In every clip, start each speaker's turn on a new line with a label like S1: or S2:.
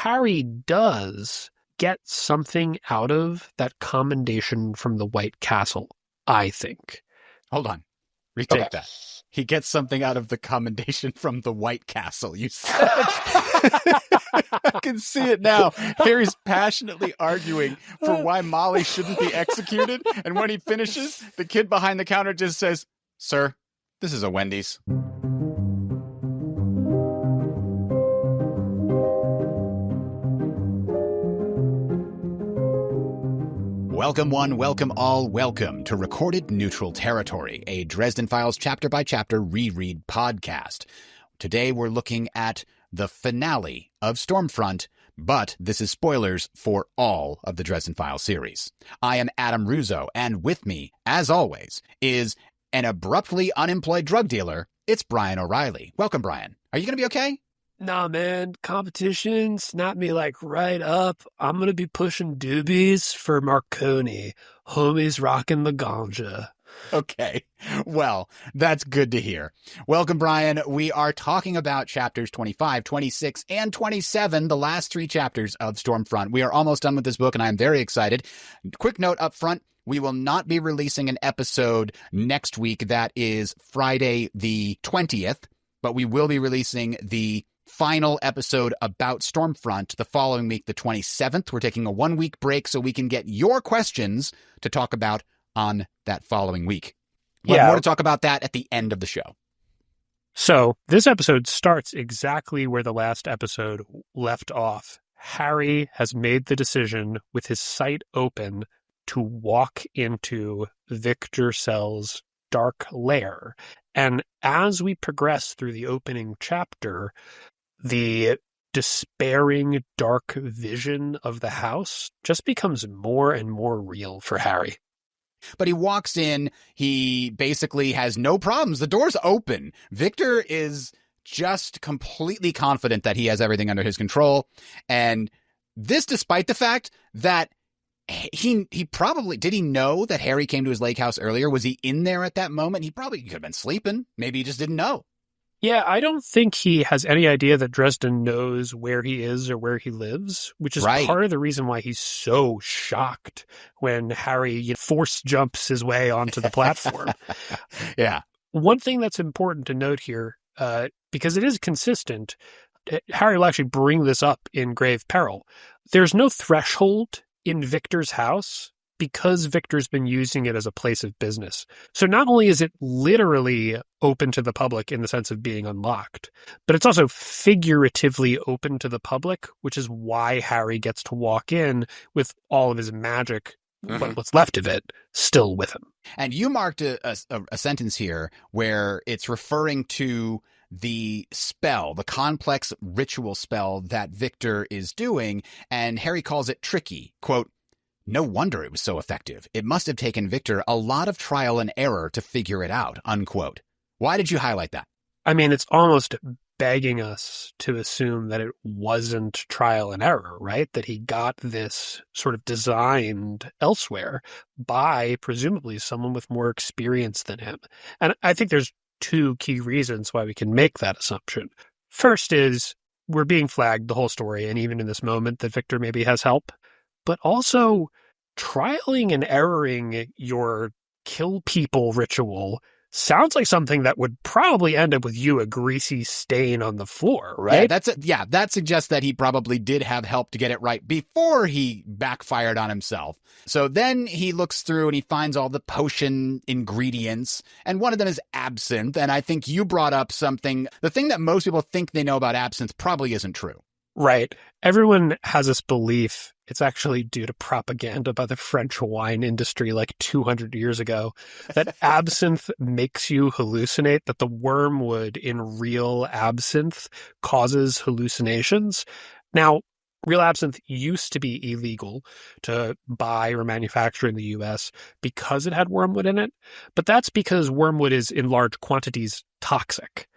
S1: Harry does get something out of that commendation from the White Castle, I think.
S2: Hold on. Retake that. He gets something out of the commendation from the White Castle, you said. I can see it now. Harry's passionately arguing for why Molly shouldn't be executed. And when he finishes, the kid behind the counter just says, "Sir, this is a Wendy's." Welcome one, welcome all, welcome to Recorded Neutral Territory, a Dresden Files chapter-by-chapter reread podcast. Today we're looking at the finale of Stormfront, but this is spoilers for all of the Dresden Files series. I am Adam Russo, and with me, as always, is an abruptly unemployed drug dealer. It's Brian O'Reilly. Welcome, Brian. Are you going to be okay?
S1: Nah, man, competition snapped me right up. I'm going to be pushing doobies for Marconi. Homies rocking the ganja.
S2: Okay, well, that's good to hear. Welcome, Brian. We are talking about chapters 25, 26, and 27, the last three chapters of Stormfront. We are almost done with this book, and I'm very excited. Quick note up front, we will not be releasing an episode next week. That is Friday the 20th, but we will be releasing the final episode about Stormfront the following week, the 27th. We're taking a 1-week break so we can get your questions to talk about on that following week. We'll have more to talk about that at the end of the show.
S1: So this episode starts exactly where the last episode left off. Harry has made the decision with his sight open to walk into Victor Sell's dark lair. And as we progress through the opening chapter, the despairing, dark vision of the house just becomes more and more real for Harry.
S2: But he walks in, he basically has no problems. The door's open. Victor is just completely confident that he has everything under his control. And this despite the fact that he probably, did he know that Harry came to his lake house earlier? Was he in there at that moment? He could have been sleeping. Maybe he just didn't know.
S1: Yeah, I don't think he has any idea that Dresden knows where he is or where he lives, which is part of the reason why he's so shocked when Harry force jumps his way onto the platform.
S2: Yeah.
S1: One thing that's important to note here, because it is consistent, Harry will actually bring this up in Grave Peril. There's no threshold in Victor's house because Victor's been using it as a place of business. So not only is it literally open to the public in the sense of being unlocked, but it's also figuratively open to the public, which is why Harry gets to walk in with all of his magic, what's left of it, still with him.
S2: And you marked a sentence here where it's referring to the spell, the complex ritual spell that Victor is doing, and Harry calls it tricky. Quote, "No wonder it was so effective. It must have taken Victor a lot of trial and error to figure it out," unquote. Why did you highlight that?
S1: I mean, it's almost begging us to assume that it wasn't trial and error, right? That he got this sort of designed elsewhere by presumably someone with more experience than him. And I think there's two key reasons why we can make that assumption. First is we're being flagged the whole story, and even in this moment, that Victor maybe has help. But also, trialing and erroring your kill people ritual sounds like something that would probably end up with you a greasy stain on the floor, right?
S2: That suggests that he probably did have help to get it right before he backfired on himself. So then he looks through and he finds all the potion ingredients, and one of them is absinthe. And I think you brought up something, the thing that most people think they know about absinthe probably isn't true.
S1: Right. Everyone has this belief, it's actually due to propaganda by the French wine industry 200 years ago, that absinthe makes you hallucinate, that the wormwood in real absinthe causes hallucinations. Now, real absinthe used to be illegal to buy or manufacture in the U.S. because it had wormwood in it, but that's because wormwood is in large quantities toxic.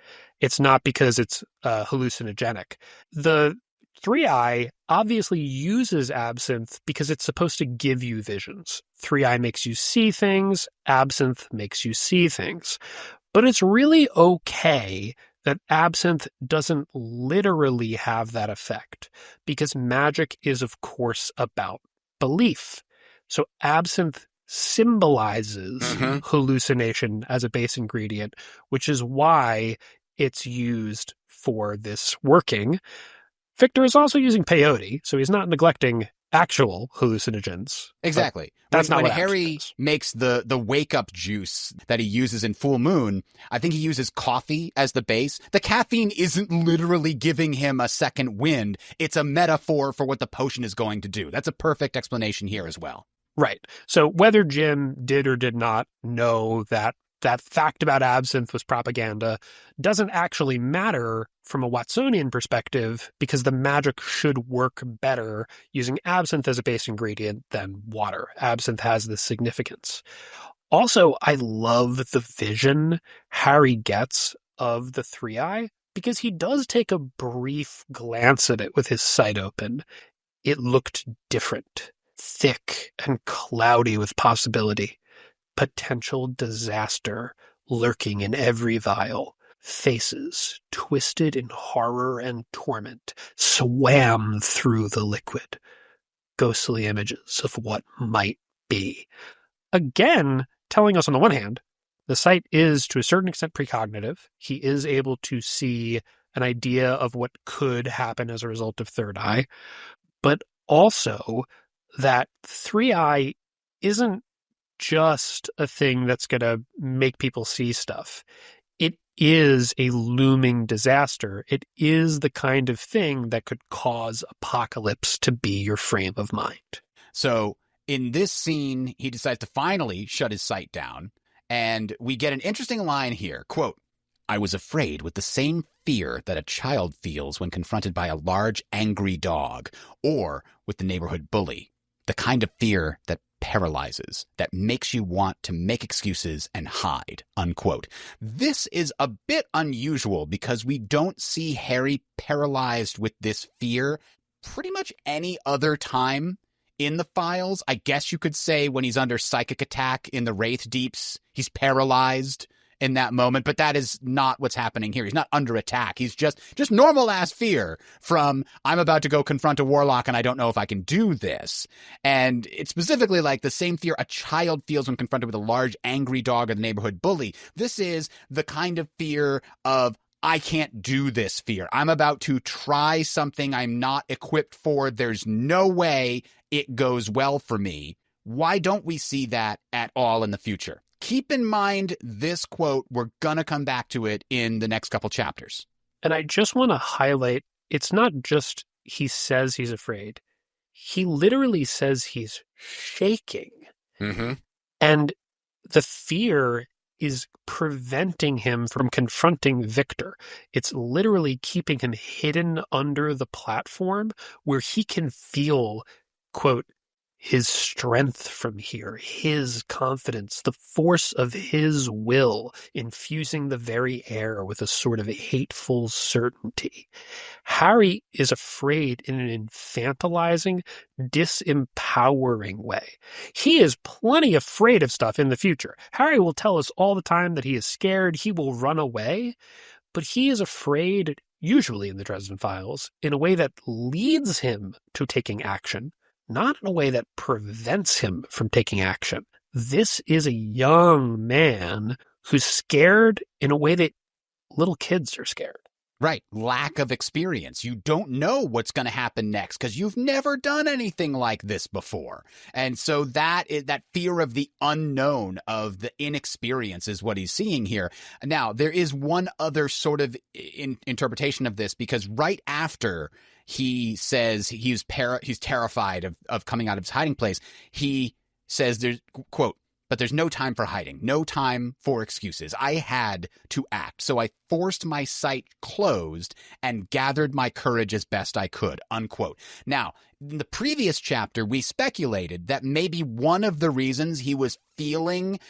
S1: It's not because it's hallucinogenic. The 3i obviously uses absinthe because it's supposed to give you visions. 3i makes you see things, absinthe makes you see things. But it's really okay that absinthe doesn't literally have that effect, because magic is, of course, about belief. So absinthe symbolizes hallucination as a base ingredient, which is why it's used for this working. Victor is also using peyote, so he's not neglecting actual hallucinogens.
S2: Exactly.
S1: That's not
S2: when
S1: what
S2: Harry
S1: is.
S2: makes the wake up juice that he uses in Full Moon, I think he uses coffee as the base. The caffeine isn't literally giving him a second wind. It's a metaphor for what the potion is going to do. That's a perfect explanation here as well.
S1: Right. So whether Jim did or did not know that fact about absinthe was propaganda doesn't actually matter from a Watsonian perspective, because the magic should work better using absinthe as a base ingredient than water. Absinthe has this significance. Also, I love the vision Harry gets of the Three-Eye, because he does take a brief glance at it with his sight open. It looked different, thick and cloudy with possibility. Potential disaster lurking in every vial. Faces, twisted in horror and torment, swam through the liquid. Ghostly images of what might be. Again, telling us on the one hand, the sight is to a certain extent precognitive. He is able to see an idea of what could happen as a result of Third Eye, but also that Three-Eye isn't just a thing that's going to make people see stuff. It is a looming disaster. It is the kind of thing that could cause apocalypse to be your frame of mind.
S2: So in this scene, he decides to finally shut his sight down, and we get an interesting line here. Quote, "I was afraid with the same fear that a child feels when confronted by a large, angry dog, or with the neighborhood bully. The kind of fear that paralyzes, that makes you want to make excuses and hide," unquote. This is a bit unusual because we don't see Harry paralyzed with this fear pretty much any other time in the files. I guess you could say when he's under psychic attack in the Wraith Deeps, he's paralyzed in that moment, but that is not what's happening here. He's not under attack. He's just normal ass fear from, I'm about to go confront a warlock and I don't know if I can do this. And it's specifically like the same fear a child feels when confronted with a large angry dog or the neighborhood bully. This is the kind of fear of, I can't do this fear. I'm about to try something I'm not equipped for. There's no way it goes well for me. Why don't we see that at all in the future? Keep in mind this quote. We're going to come back to it in the next couple chapters.
S1: And I just want to highlight, it's not just he says he's afraid. He literally says he's shaking.
S2: Mm-hmm.
S1: And the fear is preventing him from confronting Victor. It's literally keeping him hidden under the platform where he can feel, quote, his strength from here, his confidence, the force of his will infusing the very air with a sort of hateful certainty. Harry is afraid in an infantilizing, disempowering way. He is plenty afraid of stuff in the future. Harry will tell us all the time that he is scared, he will run away, but he is afraid, usually in the Dresden Files, in a way that leads him to taking action, not in a way that prevents him from taking action. This is a young man who's scared in a way that little kids are scared.
S2: Right. Lack of experience. You don't know what's going to happen next because you've never done anything like this before. And so that fear of the unknown, of the inexperience, is what he's seeing here. Now, there is one other sort of interpretation of this, because right after he says he's terrified of coming out of his hiding place, he says there's, quote, "But there's no time for hiding, no time for excuses. I had to act, so I forced my sight closed and gathered my courage as best I could," unquote. Now, in the previous chapter, we speculated that maybe one of the reasons he was feeling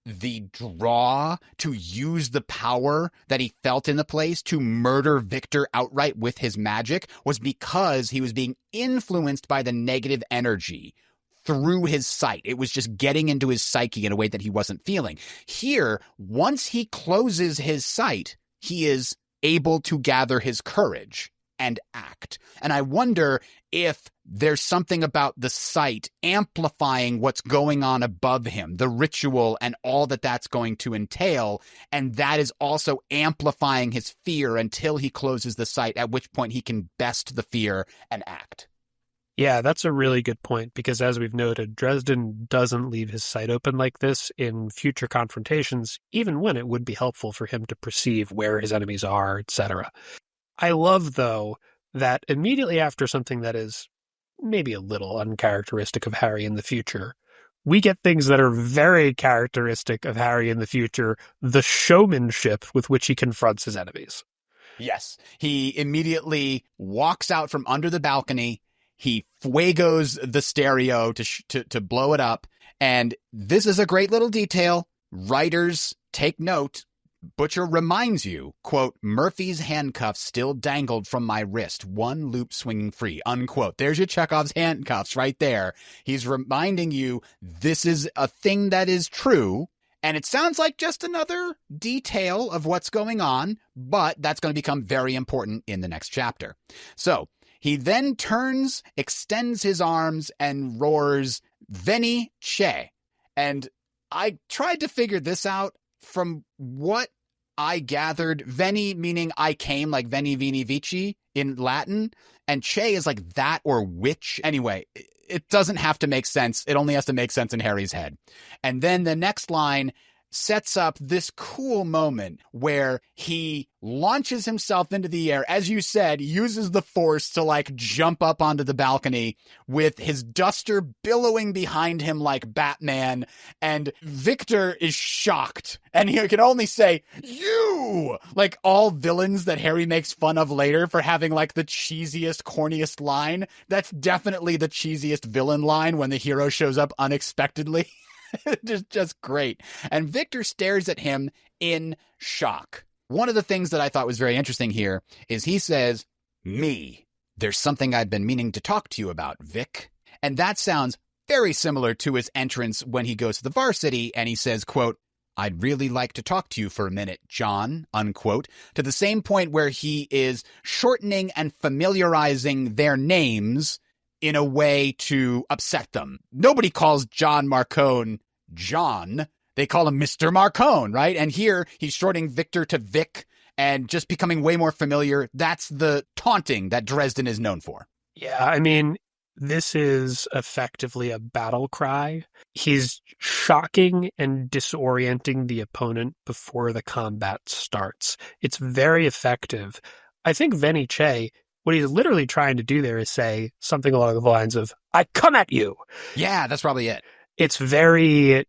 S2: the draw to use the power that he felt in the place to murder Victor outright with his magic was because he was being influenced by the negative energy through his sight. It was just getting into his psyche in a way that he wasn't feeling. Here, once he closes his sight, he is able to gather his courage and act. And I wonder if there's something about the sight amplifying what's going on above him, the ritual and all that that's going to entail. And that is also amplifying his fear until he closes the sight, at which point he can best the fear and act.
S1: Yeah, that's a really good point, because as we've noted, Dresden doesn't leave his sight open like this in future confrontations, even when it would be helpful for him to perceive where his enemies are, etc. I love, though, that immediately after something that is maybe a little uncharacteristic of Harry in the future, we get things that are very characteristic of Harry in the future, the showmanship with which he confronts his enemies.
S2: Yes, he immediately walks out from under the balcony. He fuegos the stereo to blow it up. And this is a great little detail. Writers, take note. Butcher reminds you, quote, Murphy's handcuffs still dangled from my wrist, one loop swinging free, unquote. There's your Chekhov's handcuffs right there. He's reminding you this is a thing that is true. And it sounds like just another detail of what's going on, but that's going to become very important in the next chapter. So he then turns, extends his arms, and roars, Veni Che. And I tried to figure this out from what I gathered. Veni meaning I came, like Veni Vini Vici in Latin, and Che is like that or which. Anyway, it doesn't have to make sense. It only has to make sense in Harry's head. And then the next line sets up this cool moment where he launches himself into the air, as you said, uses the force to like jump up onto the balcony with his duster billowing behind him like Batman. And Victor is shocked, and he can only say, you, like all villains that Harry makes fun of later for having like the cheesiest, corniest line. That's definitely the cheesiest villain line when the hero shows up unexpectedly. just great. And Victor stares at him in shock. One of the things that I thought was very interesting here is he says, me, there's something I've been meaning to talk to you about, Vic. And that sounds very similar to his entrance when he goes to the varsity and he says, quote, I'd really like to talk to you for a minute, John, unquote, to the same point where he is shortening and familiarizing their names in a way to upset them. Nobody calls John Marcone John. They call him Mr. Marcone, right? And here he's shortening Victor to Vic and just becoming way more familiar. That's the taunting that Dresden is known for.
S1: Yeah, I mean, this is effectively a battle cry. He's shocking and disorienting the opponent before the combat starts. It's very effective. I think Veni Che, what he's literally trying to do there is say something along the lines of, I come at you.
S2: Yeah, that's probably it.
S1: It's very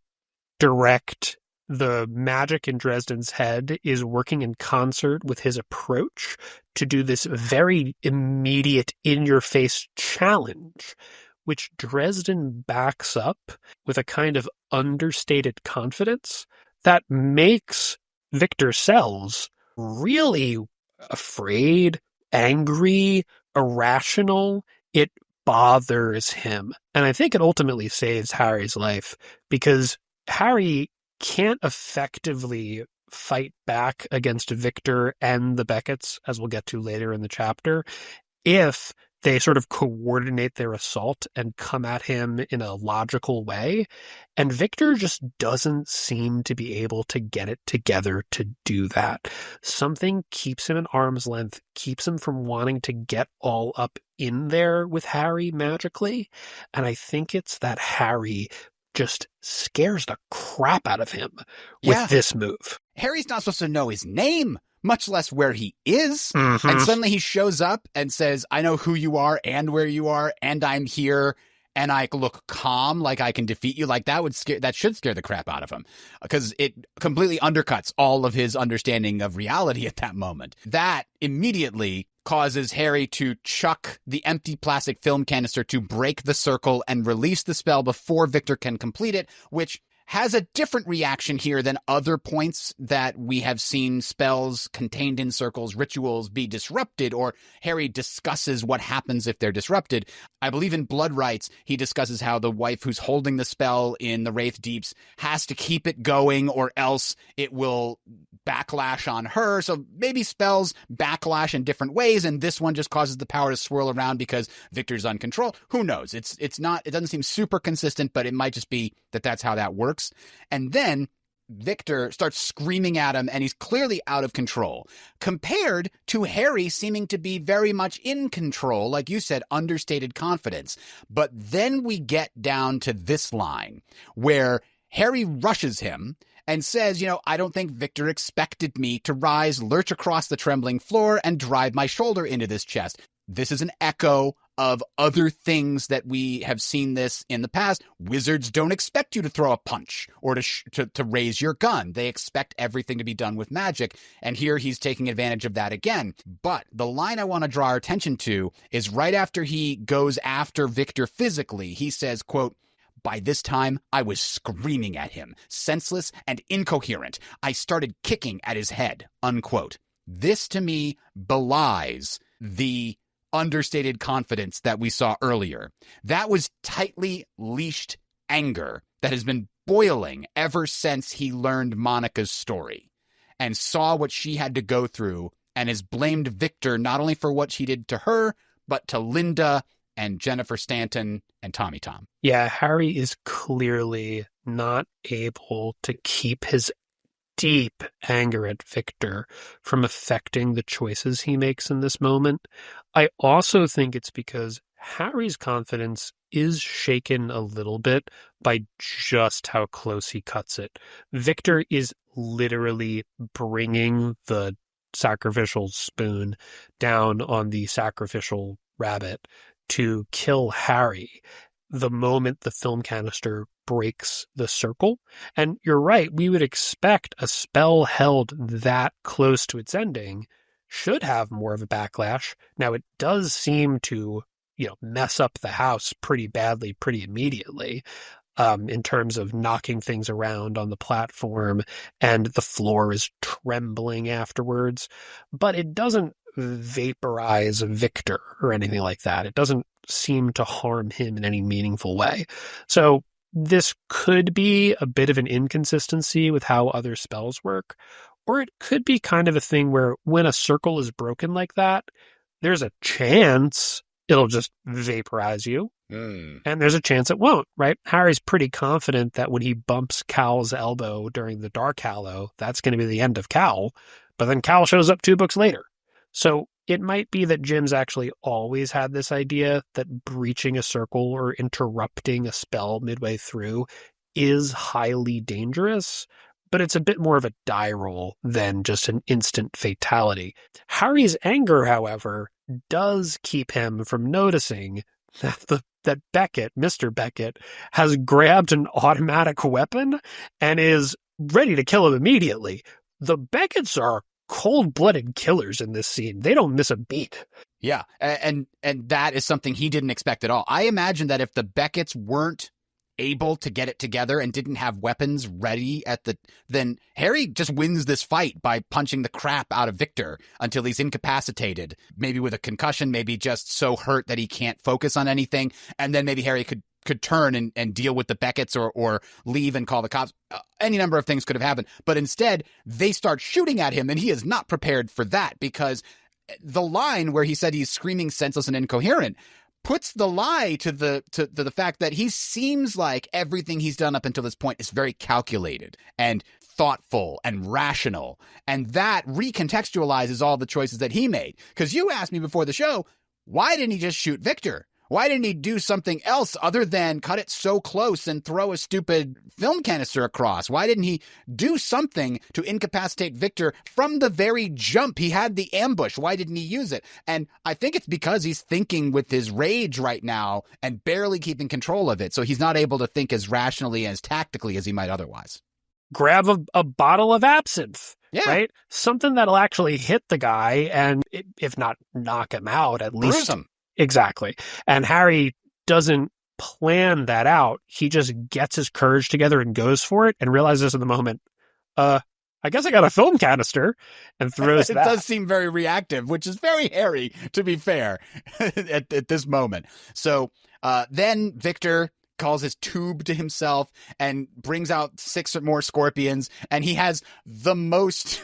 S1: direct. The magic in Dresden's head is working in concert with his approach to do this very immediate, in-your-face challenge, which Dresden backs up with a kind of understated confidence that makes Victor Sells really afraid, angry, irrational. It bothers him. And I think it ultimately saves Harry's life, because Harry can't effectively fight back against Victor and the Becketts, as we'll get to later in the chapter, if they sort of coordinate their assault and come at him in a logical way. And Victor just doesn't seem to be able to get it together to do that. Something keeps him at arm's length, keeps him from wanting to get all up in there with Harry magically. And I think it's that Harry just scares the crap out of him with this move.
S2: Harry's not supposed to know his name, much less where he is.
S1: Mm-hmm.
S2: And suddenly he shows up and says, I know who you are and where you are, and I'm here, and I look calm, like I can defeat you. Like that should scare the crap out of him, because it completely undercuts all of his understanding of reality at that moment. That immediately causes Harry to chuck the empty plastic film canister to break the circle and release the spell before Victor can complete it, which has a different reaction here than other points that we have seen spells contained in circles, rituals be disrupted, or Harry discusses what happens if they're disrupted. I believe in Blood Rites, he discusses how the wife who's holding the spell in the Wraith Deeps has to keep it going or else it will backlash on her. So maybe spells backlash in different ways, and this one just causes the power to swirl around because Victor's uncontrolled. Who knows? It doesn't seem super consistent, but it might just be that that's how that works. And then Victor starts screaming at him, and he's clearly out of control, compared to Harry seeming to be very much in control, like you said, understated confidence. But then we get down to this line where Harry rushes him and says, I don't think Victor expected me to rise, lurch across the trembling floor, and drive my shoulder into this chest. This is an echo of other things that we have seen this in the past. Wizards don't expect you to throw a punch or to raise your gun. They expect everything to be done with magic. And here he's taking advantage of that again. But the line I want to draw our attention to is right after he goes after Victor physically. He says, quote, "By this time, I was screaming at him, senseless and incoherent. I started kicking at his head," unquote. This, to me, belies the understated confidence that we saw earlier. That was tightly leashed anger that has been boiling ever since he learned Monica's story and saw what she had to go through and has blamed Victor not only for what she did to her, but to Linda and Jennifer Stanton and Tommy Tom.
S1: Yeah, Harry is clearly not able to keep his deep anger at Victor from affecting the choices he makes in this moment. I also think it's because Harry's confidence is shaken a little bit by just how close he cuts it. Victor is literally bringing the sacrificial spoon down on the sacrificial rabbit to kill Harry the moment the film canister breaks the circle. And you're right, we would expect a spell held that close to its ending should have more of a backlash. Now, it does seem to, mess up the house pretty badly, pretty immediately, in terms of knocking things around on the platform, and the floor is trembling afterwards. But it doesn't vaporize Victor or anything like that. It doesn't seem to harm him in any meaningful way. So this could be a bit of an inconsistency with how other spells work, or it could be kind of a thing where when a circle is broken like that, there's a chance it'll just vaporize you, and there's a chance it won't, right? Harry's pretty confident that when he bumps Cal's elbow during the Dark Hallow, that's going to be the end of Cal, but then Cal shows up 2 books later. So it might be that Jim's actually always had this idea that breaching a circle or interrupting a spell midway through is highly dangerous, but it's a bit more of a die roll than just an instant fatality. Harry's anger, however, does keep him from noticing that Beckett, Mr. Beckett, has grabbed an automatic weapon and is ready to kill him immediately. The Becketts are cold-blooded killers in this scene. They don't miss a beat.
S2: Yeah, and that is something he didn't expect at all. I imagine that if the Becketts weren't able to get it together and didn't have weapons ready then Harry just wins this fight by punching the crap out of Victor until he's incapacitated, maybe with a concussion, maybe just so hurt that he can't focus on anything, and then maybe Harry could turn and deal with the Becketts or leave and call the cops. Any number of things could have happened, but instead they start shooting at him, and he is not prepared for that, because the line where he said he's screaming senseless and incoherent puts the lie to the fact that he seems like everything he's done up until this point is very calculated and thoughtful and rational. And that recontextualizes all the choices that he made. Because you asked me before the show, why didn't he just shoot Victor? Why didn't he do something else other than cut it so close and throw a stupid film canister across? Why didn't he do something to incapacitate Victor from the very jump? He had the ambush. Why didn't he use it? And I think it's because he's thinking with his rage right now and barely keeping control of it. So he's not able to think as rationally and as tactically as he might otherwise.
S1: Grab a bottle of absinthe.
S2: Yeah.
S1: Right? Something that'll actually hit the guy and, if not knock him out, at least
S2: bruise him.
S1: Exactly. And Harry doesn't plan that out. He just gets his courage together and goes for it and realizes in the moment, I guess I got a film canister, and throws
S2: It
S1: that.
S2: does seem very reactive, which is very Harry, to be fair, at this moment. So then Victor calls his tube to himself and brings out 6 or more scorpions, and he has the most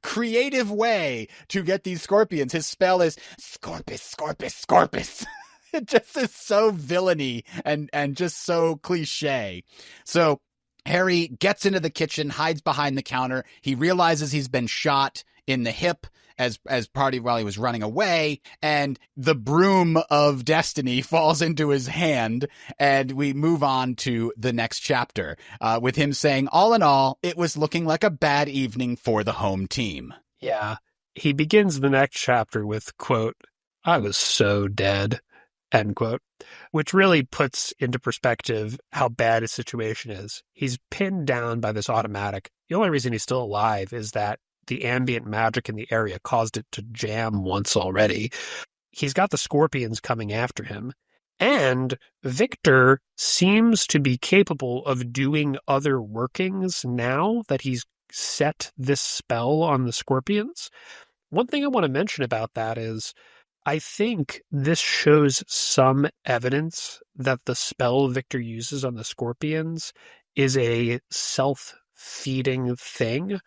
S2: creative way to get these scorpions. His spell is Scorpus, Scorpus, Scorpus. It just is so villainy and just so cliche. So Harry gets into the kitchen, hides behind the counter. He realizes he's been shot in the hip as part of while he was running away, and the broom of destiny falls into his hand, and we move on to the next chapter with him saying, all in all, it was looking like a bad evening for the home team.
S1: Yeah. He begins the next chapter with, quote, I was so dead, end quote, which really puts into perspective how bad his situation is. He's pinned down by this automatic. The only reason he's still alive is that the ambient magic in the area caused it to jam once already. He's got the scorpions coming after him, and Victor seems to be capable of doing other workings now that he's set this spell on the scorpions. One thing I want to mention about that is I think this shows some evidence that the spell Victor uses on the scorpions is a self-feeding thing,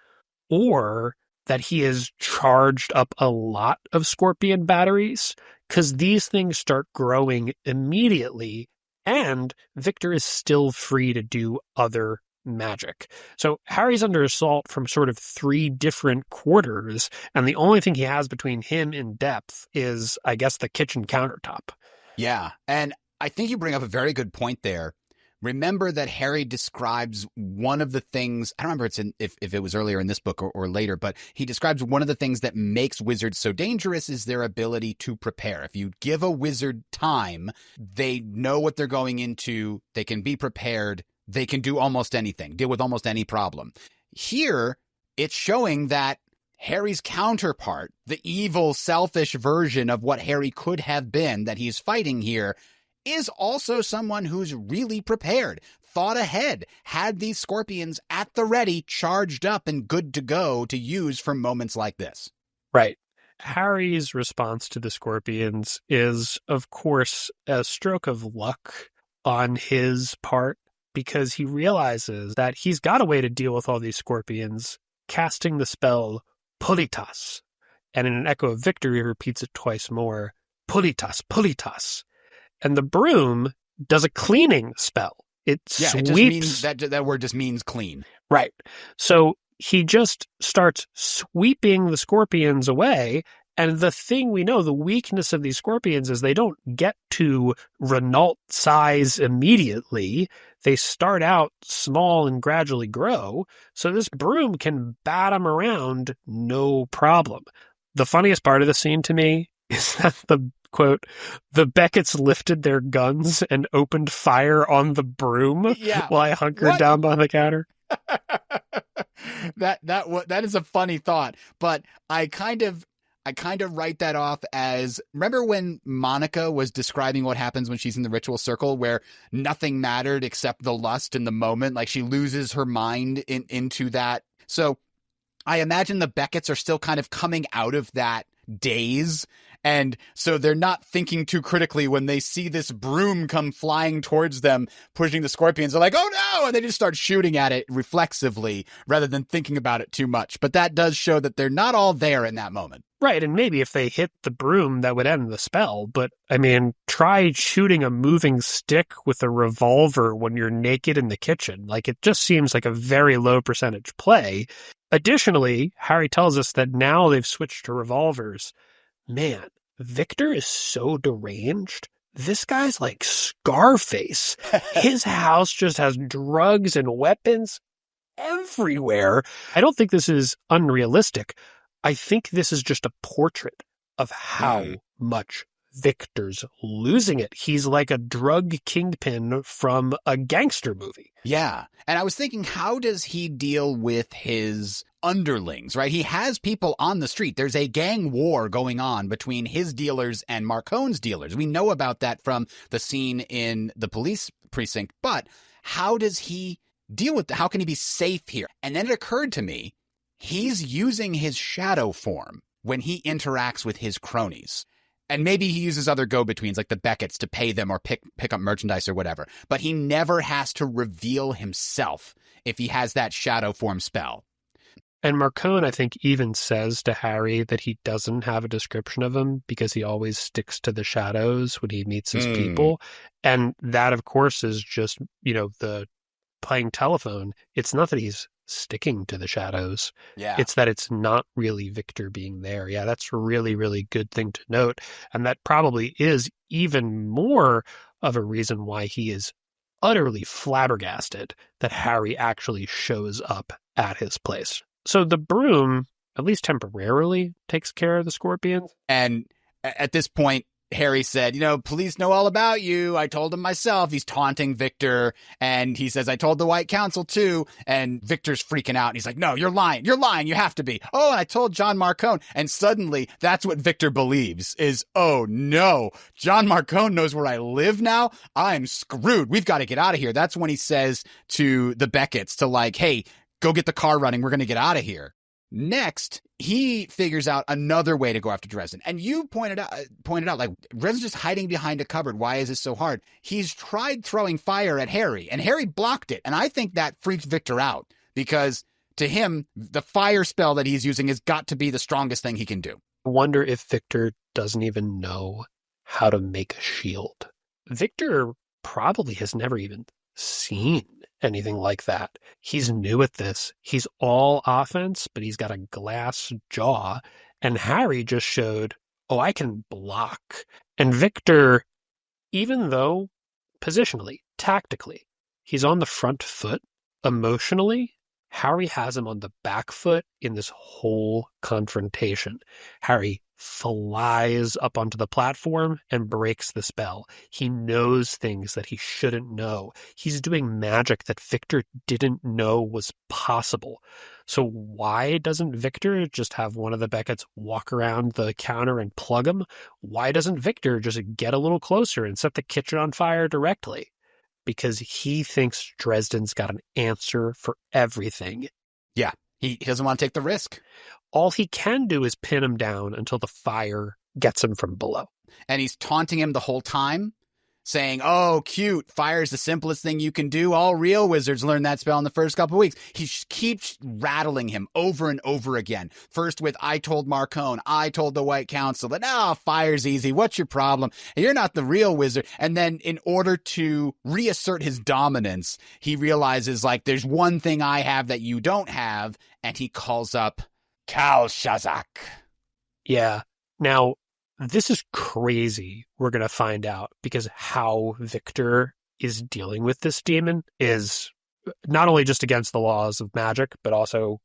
S1: or that he has charged up a lot of scorpion batteries, because these things start growing immediately, and Victor is still free to do other magic. So Harry's under assault from sort of 3 different quarters, and the only thing he has between him and depth is, I guess, the kitchen countertop.
S2: Yeah, and I think you bring up a very good point there. Remember that Harry describes one of the things, I don't remember if it was earlier in this book or later, but he describes one of the things that makes wizards so dangerous is their ability to prepare. If you give a wizard time, they know what they're going into, they can be prepared, they can do almost anything, deal with almost any problem. Here, it's showing that Harry's counterpart, the evil, selfish version of what Harry could have been that he's fighting here, is also someone who's really prepared, thought ahead, had these scorpions at the ready, charged up and good to go to use for moments like this.
S1: Right. Harry's response to the scorpions is, of course, a stroke of luck on his part, because he realizes that he's got a way to deal with all these scorpions, casting the spell Pulitas. And in an echo of victory, he repeats it twice more, Pulitas, Pulitas. And the broom does a cleaning spell. It sweeps.
S2: It just means that word just means clean.
S1: Right. So he just starts sweeping the scorpions away. And the thing we know, the weakness of these scorpions is they don't get to Renault size immediately. They start out small and gradually grow. So this broom can bat them around no problem. The funniest part of the scene to me is that quote, the Becketts lifted their guns and opened fire on the broom while I hunkered down by the counter.
S2: That is a funny thought, but I kind of write that off as, remember when Monica was describing what happens when she's in the ritual circle where nothing mattered except the lust in the moment, like she loses her mind into that. So I imagine the Becketts are still kind of coming out of that daze. And so they're not thinking too critically when they see this broom come flying towards them, pushing the scorpions. They're like, oh no! And they just start shooting at it reflexively rather than thinking about it too much. But that does show that they're not all there in that moment.
S1: Right, and maybe if they hit the broom, that would end the spell. But, I mean, try shooting a moving stick with a revolver when you're naked in the kitchen. Like, it just seems like a very low percentage play. Additionally, Harry tells us that now they've switched to revolvers. Man, Victor is so deranged. This guy's like Scarface. His house just has drugs and weapons everywhere. I don't think this is unrealistic. I think this is just a portrait of how much Victor's losing it. He's like a drug kingpin from a gangster movie.
S2: Yeah. And I was thinking, how does he deal with his underlings, right? He has people on the street. There's a gang war going on between his dealers and Marcone's dealers. We know about that from the scene in the police precinct, but how does he deal with that? How can he be safe here? And then it occurred to me, he's using his shadow form when he interacts with his cronies. And maybe he uses other go-betweens like the Becketts to pay them or pick up merchandise or whatever. But he never has to reveal himself if he has that shadow form spell.
S1: And Marcone, I think, even says to Harry that he doesn't have a description of him because he always sticks to the shadows when he meets his people. And that, of course, is just, the playing telephone. It's not that he's sticking to the shadows.
S2: Yeah.
S1: It's that it's not really Victor being there. Yeah, that's a really, really good thing to note. And that probably is even more of a reason why he is utterly flabbergasted that Harry actually shows up at his place. So the broom, at least temporarily, takes care of the scorpions.
S2: And at this point, Harry said, police know all about you. I told them myself. He's taunting Victor. And he says, I told the White Council too. And Victor's freaking out. And he's like, no, you're lying. You're lying. You have to be. Oh, and I told John Marcone. And suddenly that's what Victor believes is, oh no, John Marcone knows where I live now. I'm screwed. We've got to get out of here. That's when he says to the Becketts to hey, go get the car running. We're going to get out of here. Next, he figures out another way to go after Dresden. And you pointed out Dresden's just hiding behind a cupboard. Why is this so hard? He's tried throwing fire at Harry, and Harry blocked it. And I think that freaked Victor out because to him, the fire spell that he's using has got to be the strongest thing he can do.
S1: I wonder if Victor doesn't even know how to make a shield. Victor probably has never even seen anything like that. He's new at this. He's all offense, but he's got a glass jaw. And Harry just showed, I can block. And Victor, even though positionally, tactically, he's on the front foot, emotionally, Harry has him on the back foot in this whole confrontation. Harry flies up onto the platform and breaks the spell. He knows things that he shouldn't know. He's doing magic that Victor didn't know was possible. So why doesn't Victor just have one of the Becketts walk around the counter and plug him? Why doesn't Victor just get a little closer and set the kitchen on fire directly? Because he thinks Dresden's got an answer for everything.
S2: Yeah, he doesn't want to take the risk.
S1: All he can do is pin him down until the fire gets him from below.
S2: And he's taunting him the whole time, saying, oh, cute, fire's the simplest thing you can do. All real wizards learn that spell in the first couple of weeks. He keeps rattling him over and over again. First with, I told Marcone, I told the White Council that, fire's easy. What's your problem? You're not the real wizard. And then in order to reassert his dominance, he realizes, there's one thing I have that you don't have. And he calls up Kal Shazak.
S1: Yeah. Now, this is crazy, we're going to find out, because how Victor is dealing with this demon is not only just against the laws of magic, but also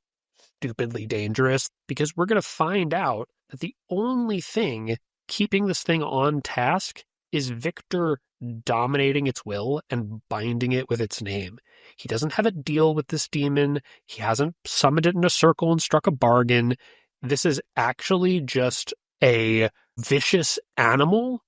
S1: stupidly dangerous, because we're going to find out that the only thing keeping this thing on task is Victor dominating its will and binding it with its name. He doesn't have a deal with this demon. He hasn't summoned it in a circle and struck a bargain. This is actually just a vicious animal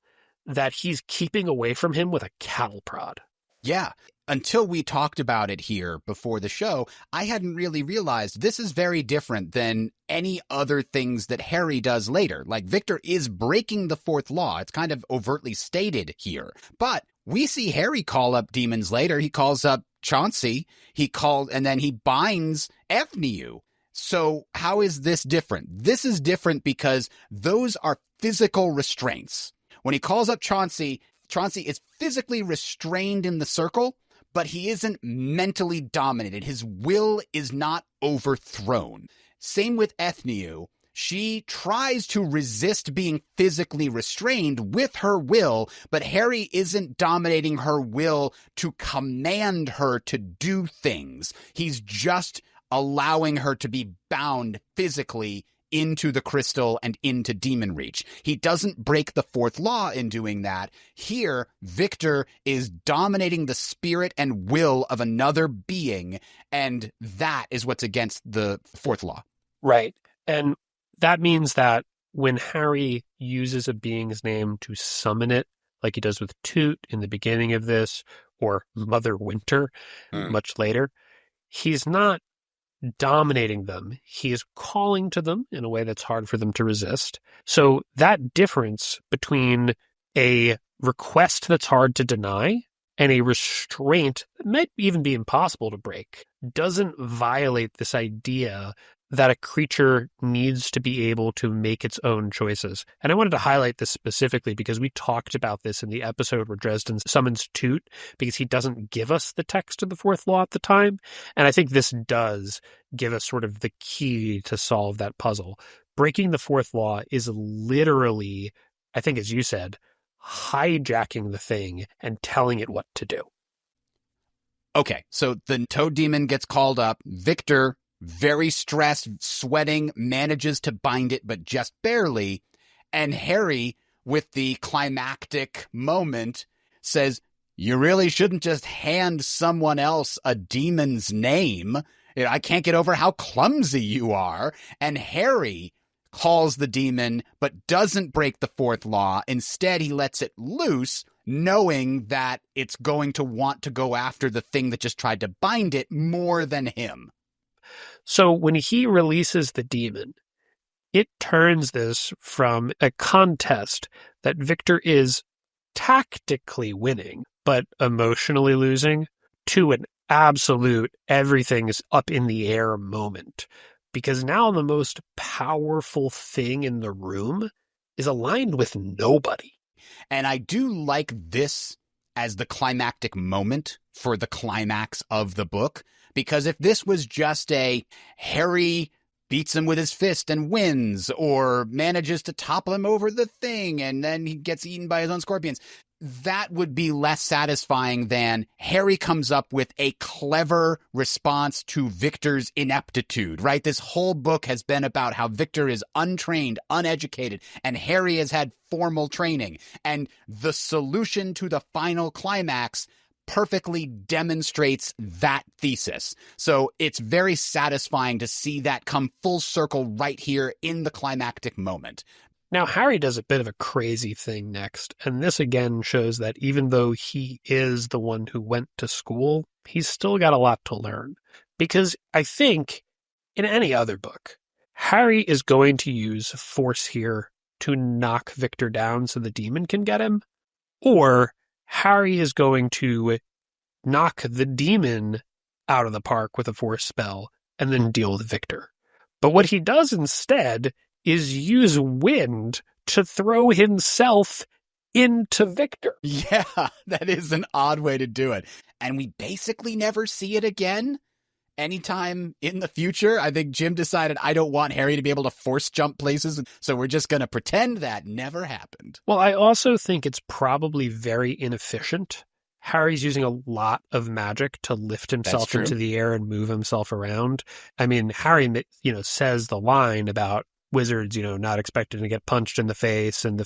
S1: that he's keeping away from him with a cattle prod.
S2: Yeah. Until we talked about it here before the show, I hadn't really realized this is very different than any other things that Harry does later. Victor is breaking the fourth law. It's kind of overtly stated here. But we see Harry call up demons later. He calls up Chauncey. And then he binds Ethniu. So how is this different? This is different because those are physical restraints. When he calls up Chauncey is physically restrained in the circle, but he isn't mentally dominated. His will is not overthrown. Same with Ethniu. She tries to resist being physically restrained with her will, but Harry isn't dominating her will to command her to do things. He's just allowing her to be bound physically into the crystal and into demon reach. He doesn't break the fourth law in doing that. Here, Victor is dominating the spirit and will of another being, and that is what's against the fourth law.
S1: Right. And that means that when Harry uses a being's name to summon it, like he does with Toot in the beginning of this, or Mother Winter much later, he's not dominating them. He is calling to them in a way that's hard for them to resist. So that difference between a request that's hard to deny and a restraint that might even be impossible to break doesn't violate this idea that a creature needs to be able to make its own choices. And I wanted to highlight this specifically because we talked about this in the episode where Dresden summons Toot, because he doesn't give us the text of the fourth law at the time. And I think this does give us sort of the key to solve that puzzle. Breaking the fourth law is literally, I think as you said, hijacking the thing and telling it what to do.
S2: Okay, so the toad demon gets called up. Victor, very stressed, sweating, manages to bind it, but just barely. And Harry, with the climactic moment, says, "You really shouldn't just hand someone else a demon's name. I can't get over how clumsy you are." And Harry calls the demon, but doesn't break the fourth law. Instead, he lets it loose, knowing that it's going to want to go after the thing that just tried to bind it more than him.
S1: So when he releases the demon, it turns this from a contest that Victor is tactically winning, but emotionally losing, to an absolute everything is up in the air moment. Because now the most powerful thing in the room is aligned with nobody.
S2: And I do like this as the climactic moment for the climax of the book, because if this was just a Harry beats him with his fist and wins, or manages to topple him over the thing and then he gets eaten by his own scorpions, that would be less satisfying than Harry comes up with a clever response to Victor's ineptitude, right? This whole book has been about how Victor is untrained, uneducated, and Harry has had formal training. And the solution to the final climax perfectly demonstrates that thesis. So it's very satisfying to see that come full circle right here in the climactic moment.
S1: Now, Harry does a bit of a crazy thing next, and this again shows that even though he is the one who went to school, he's still got a lot to learn. Because I think, in any other book, Harry is going to use force here to knock Victor down so the demon can get him, or Harry is going to knock the demon out of the park with a force spell and then deal with Victor. But what he does instead is use wind to throw himself into Victor.
S2: Yeah, that is an odd way to do it. And we basically never see it again. Anytime in the future, I think Jim decided, I don't want Harry to be able to force jump places, so we're just going to pretend that never happened.
S1: Well, I also think it's probably very inefficient. Harry's using a lot of magic to lift himself into the air and move himself around. I mean, Harry, says the line about wizards, not expected to get punched in the face, and the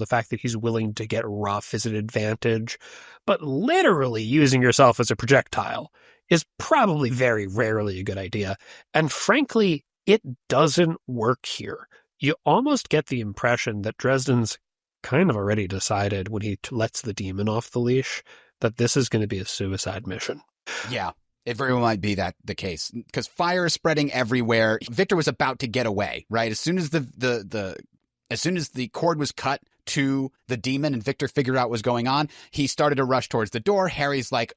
S1: fact that he's willing to get rough is an advantage. But literally using yourself as a projectile is probably very rarely a good idea. And frankly, it doesn't work here. You almost get the impression that Dresden's kind of already decided when he lets the demon off the leash that this is going to be a suicide mission.
S2: Yeah. It very well might be that the case, because fire is spreading everywhere. Victor was about to get away, right? As soon as as soon as the cord was cut to the demon and Victor figured out what was going on, he started to rush towards the door. Harry's like,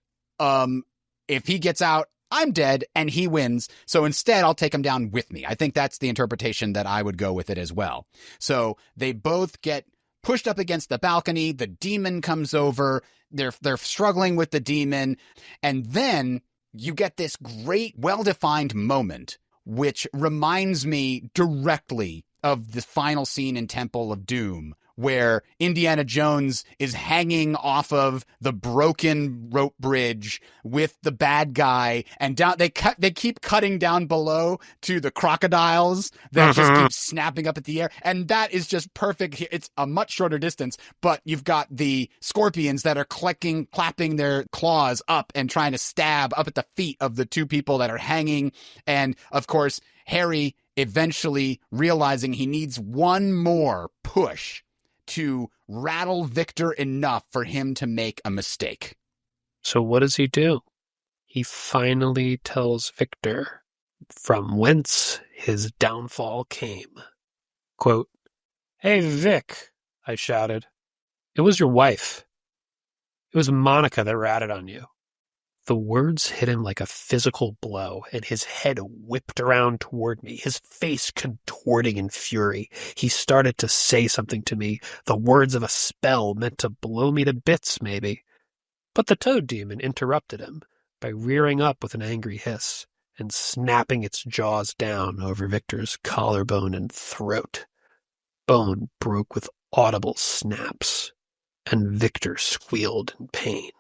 S2: if he gets out, I'm dead, and he wins. So instead, I'll take him down with me. I think that's the interpretation that I would go with it as well. So they both get pushed up against the balcony. The demon comes over. They're struggling with the demon, and then you get this great, well-defined moment, which reminds me directly of the final scene in Temple of Doom, where Indiana Jones is hanging off of the broken rope bridge with the bad guy, and down they keep cutting down below to the crocodiles that just keep snapping up at the air, and that is just perfect. It's a much shorter distance, but you've got the scorpions that are clapping their claws up and trying to stab up at the feet of the two people that are hanging, and of course Harry eventually realizing he needs one more push to rattle Victor enough for him to make a mistake.
S1: So what does he do? He finally tells Victor from whence his downfall came. Quote, "Hey, Vic," I shouted. "It was your wife. It was Monica that ratted on you." The words hit him like a physical blow, and his head whipped around toward me, his face contorting in fury. He started to say something to me, the words of a spell meant to blow me to bits, maybe. But the toad demon interrupted him by rearing up with an angry hiss and snapping its jaws down over Victor's collarbone and throat. Bone broke with audible snaps, and Victor squealed in pain.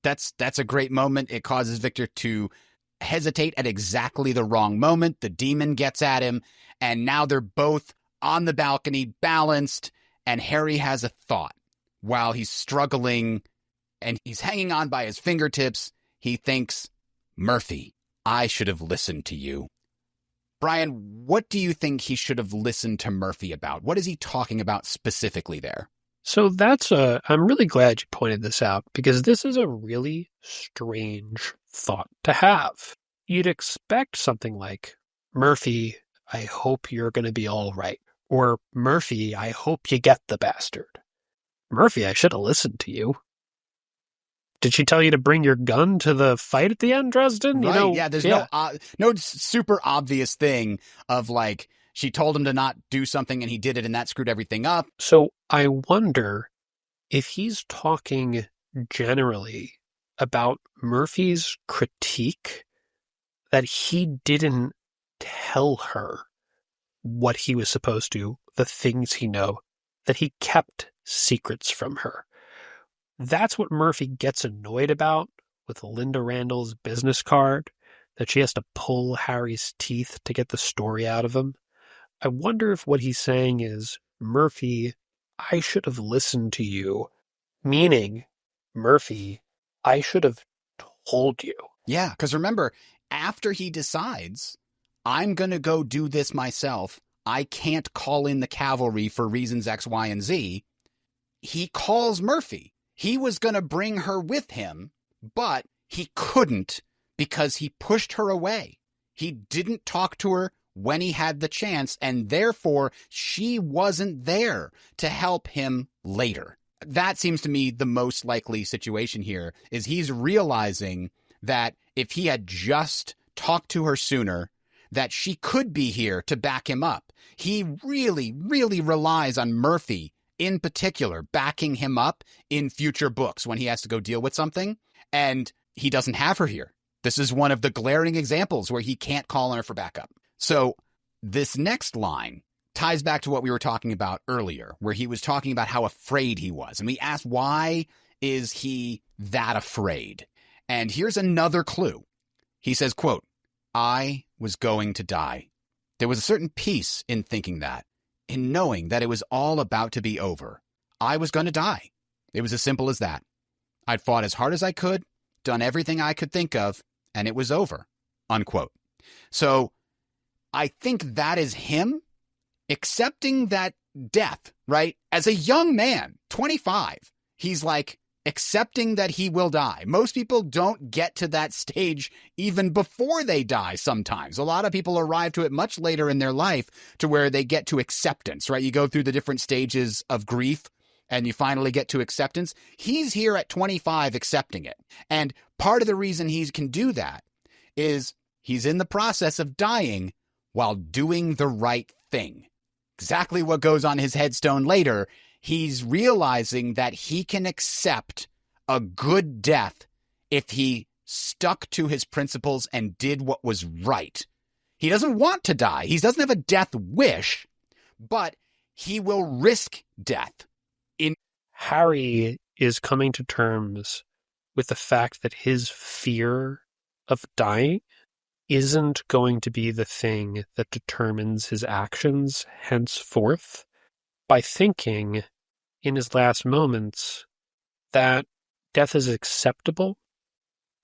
S2: That's a great moment. It causes Victor to hesitate at exactly the wrong moment. The demon gets at him, and now they're both on the balcony, balanced, and Harry has a thought. While he's struggling and he's hanging on by his fingertips, he thinks, Murphy, I should have listened to you. Brian, what do you think he should have listened to Murphy about? What is he talking about specifically there?
S1: So I'm really glad you pointed this out, because this is a really strange thought to have. You'd expect something like, Murphy, I hope you're going to be all right. Or, Murphy, I hope you get the bastard. Murphy, I should have listened to you. Did she tell you to bring your gun to the fight at the end, Dresden?
S2: Right, there's no super obvious thing of like, she told him to not do something and he did it and that screwed everything up.
S1: So I wonder if he's talking generally about Murphy's critique that he didn't tell her what he was supposed to, the things he know, that he kept secrets from her. That's what Murphy gets annoyed about with Linda Randall's business card, that she has to pull Harry's teeth to get the story out of him. I wonder if what he's saying is, Murphy, I should have listened to you, meaning, Murphy, I should have told you.
S2: Yeah, because remember, after he decides, I'm going to go do this myself, I can't call in the cavalry for reasons X, Y, and Z, he calls Murphy. He was going to bring her with him, but he couldn't because he pushed her away. He didn't talk to her when he had the chance, and therefore she wasn't there to help him later. That seems to me the most likely situation here, is he's realizing that if he had just talked to her sooner, that she could be here to back him up. He really, really relies on Murphy, in particular, backing him up in future books when he has to go deal with something, and he doesn't have her here. This is one of the glaring examples where he can't call on her for backup. So this next line ties back to what we were talking about earlier, where he was talking about how afraid he was. And we asked, why is he that afraid? And here's another clue. He says, quote, I was going to die. There was a certain peace in thinking that, in knowing that it was all about to be over. I was going to die. It was as simple as that. I'd fought as hard as I could, done everything I could think of, and it was over, unquote. So I think that is him accepting that death, right? As a young man, 25, he's like accepting that he will die. Most people don't get to that stage even before they die sometimes. A lot of people arrive to it much later in their life, to where they get to acceptance, right? You go through the different stages of grief and you finally get to acceptance. He's here at 25 accepting it. And part of the reason he can do that is he's in the process of dying while doing the right thing. Exactly what goes on his headstone later. He's realizing that he can accept a good death if he stuck to his principles and did what was right. He doesn't want to die. He doesn't have a death wish, but he will risk death
S1: Harry is coming to terms with the fact that his fear of dying isn't going to be the thing that determines his actions henceforth, by thinking in his last moments that death is acceptable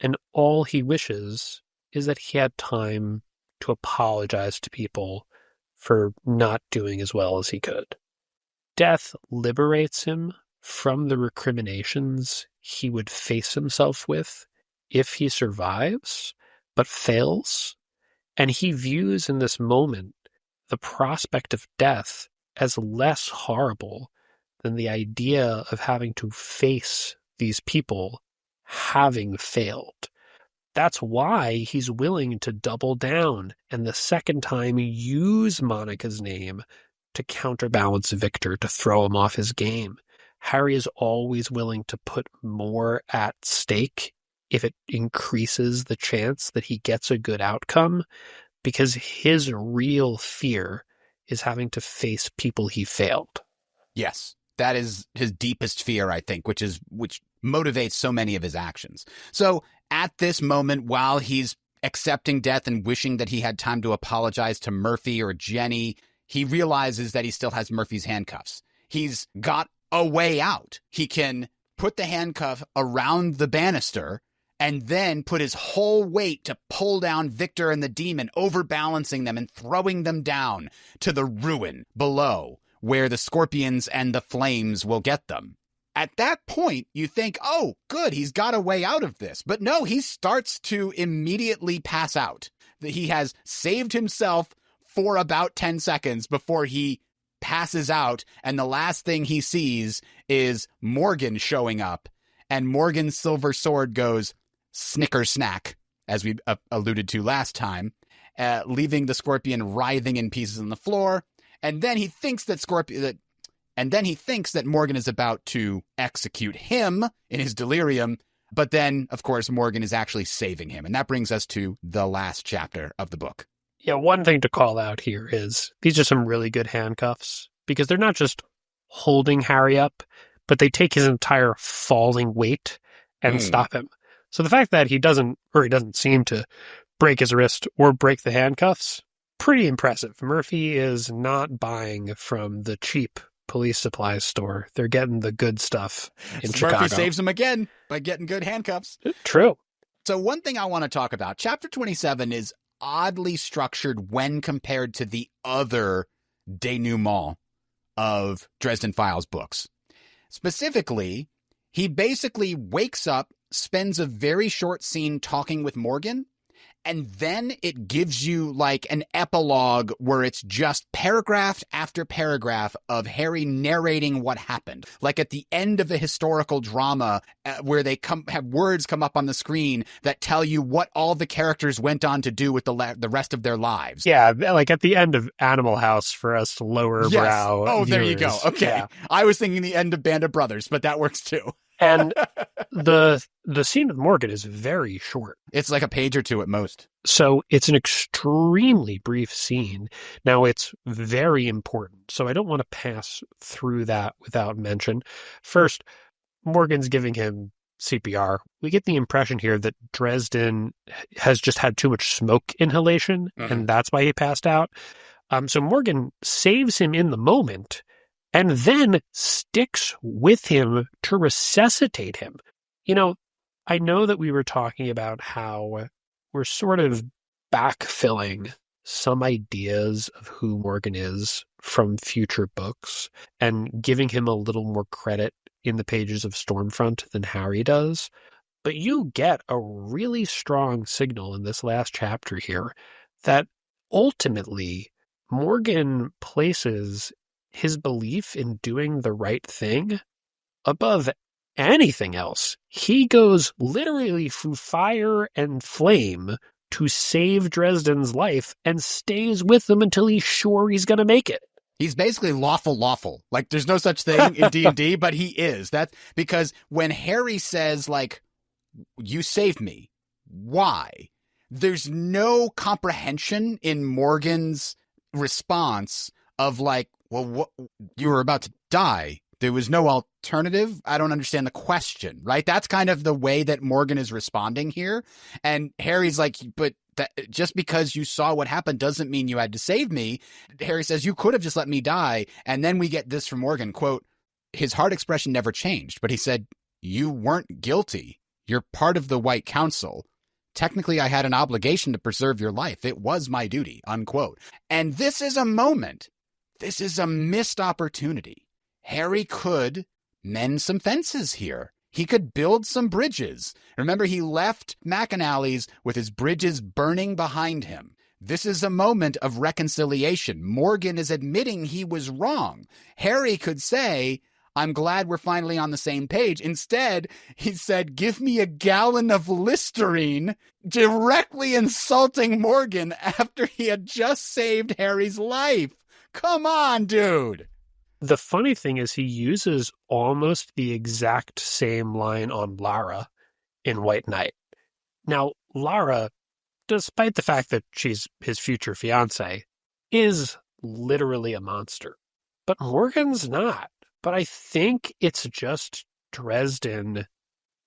S1: and all he wishes is that he had time to apologize to people for not doing as well as he could. Death liberates him from the recriminations he would face himself with if he survives, but fails. And he views in this moment the prospect of death as less horrible than the idea of having to face these people having failed. That's why he's willing to double down and the second time use Monica's name to counterbalance Victor, to throw him off his game. Harry is always willing to put more at stake if it increases the chance that he gets a good outcome, because his real fear is having to face people he failed.
S2: Yes, that is his deepest fear, I think, which motivates so many of his actions. So at this moment, while he's accepting death and wishing that he had time to apologize to Murphy or Jenny, he realizes that he still has Murphy's handcuffs. He's got a way out. He can put the handcuff around the banister and then put his whole weight to pull down Victor and the demon, overbalancing them and throwing them down to the ruin below, where the scorpions and the flames will get them. At that point, you think, oh, good, he's got a way out of this. But no, he starts to immediately pass out. He has saved himself for about 10 seconds before he passes out, and the last thing he sees is Morgan showing up, and Morgan's silver sword goes snicker snack, as we alluded to last time, leaving the scorpion writhing in pieces on the floor. And then he thinks that Morgan is about to execute him in his delirium. But then, of course, Morgan is actually saving him. And that brings us to the last chapter of the book.
S1: Yeah, one thing to call out here is these are some really good handcuffs, because they're not just holding Harry up, but they take his entire falling weight and stop him. So the fact that he doesn't seem to break his wrist or break the handcuffs, pretty impressive. Murphy is not buying from the cheap police supplies store. They're getting the good stuff in Chicago.
S2: Murphy saves him again by getting good handcuffs.
S1: True.
S2: So one thing I want to talk about, chapter 27 is oddly structured when compared to the other denouement of Dresden Files books. Specifically, he basically wakes up, spends a very short scene talking with Morgan, and then it gives you like an epilogue where it's just paragraph after paragraph of Harry narrating what happened. Like at the end of a historical drama where they have words come up on the screen that tell you what all the characters went on to do with the rest of their lives.
S1: Yeah, like at the end of Animal House for us lower brow.
S2: Oh,
S1: viewers.
S2: There you go. Okay.
S1: Yeah.
S2: I was thinking the end of Band of Brothers, but that works too.
S1: And the scene with Morgan is very short.
S2: It's like a page or two at most.
S1: So it's an extremely brief scene. Now, it's very important, so I don't want to pass through that without mention. First, Morgan's giving him CPR. We get the impression here that Dresden has just had too much smoke inhalation, and that's why he passed out. So Morgan saves him in the moment, and then sticks with him to resuscitate him. You know, I know that we were talking about how we're sort of backfilling some ideas of who Morgan is from future books and giving him a little more credit in the pages of Stormfront than Harry does. But you get a really strong signal in this last chapter here that ultimately Morgan places his belief in doing the right thing above anything else. He goes literally through fire and flame to save Dresden's life and stays with them until he's sure he's going to make it.
S2: He's basically lawful. Like there's no such thing in D&D, but he is. That's because when Harry says like, you saved me, why? There's no comprehension in Morgan's response of like, well, what, you were about to die. There was no alternative. I don't understand the question, right? That's kind of the way that Morgan is responding here. And Harry's like, but that, just because you saw what happened doesn't mean you had to save me. Harry says, you could have just let me die. And then we get this from Morgan, quote, his hard expression never changed, but he said, you weren't guilty. You're part of the White Council. Technically, I had an obligation to preserve your life. It was my duty, unquote. And this is a moment. This is a missed opportunity. Harry could mend some fences here. He could build some bridges. Remember, he left McAnally's with his bridges burning behind him. This is a moment of reconciliation. Morgan is admitting he was wrong. Harry could say, I'm glad we're finally on the same page. Instead, he said, give me a gallon of Listerine, directly insulting Morgan after he had just saved Harry's life. Come on, dude.
S1: The funny thing is he uses almost the exact same line on Lara in White Knight. Now, Lara, despite the fact that she's his future fiancée, is literally a monster. But Morgan's not. But I think it's just Dresden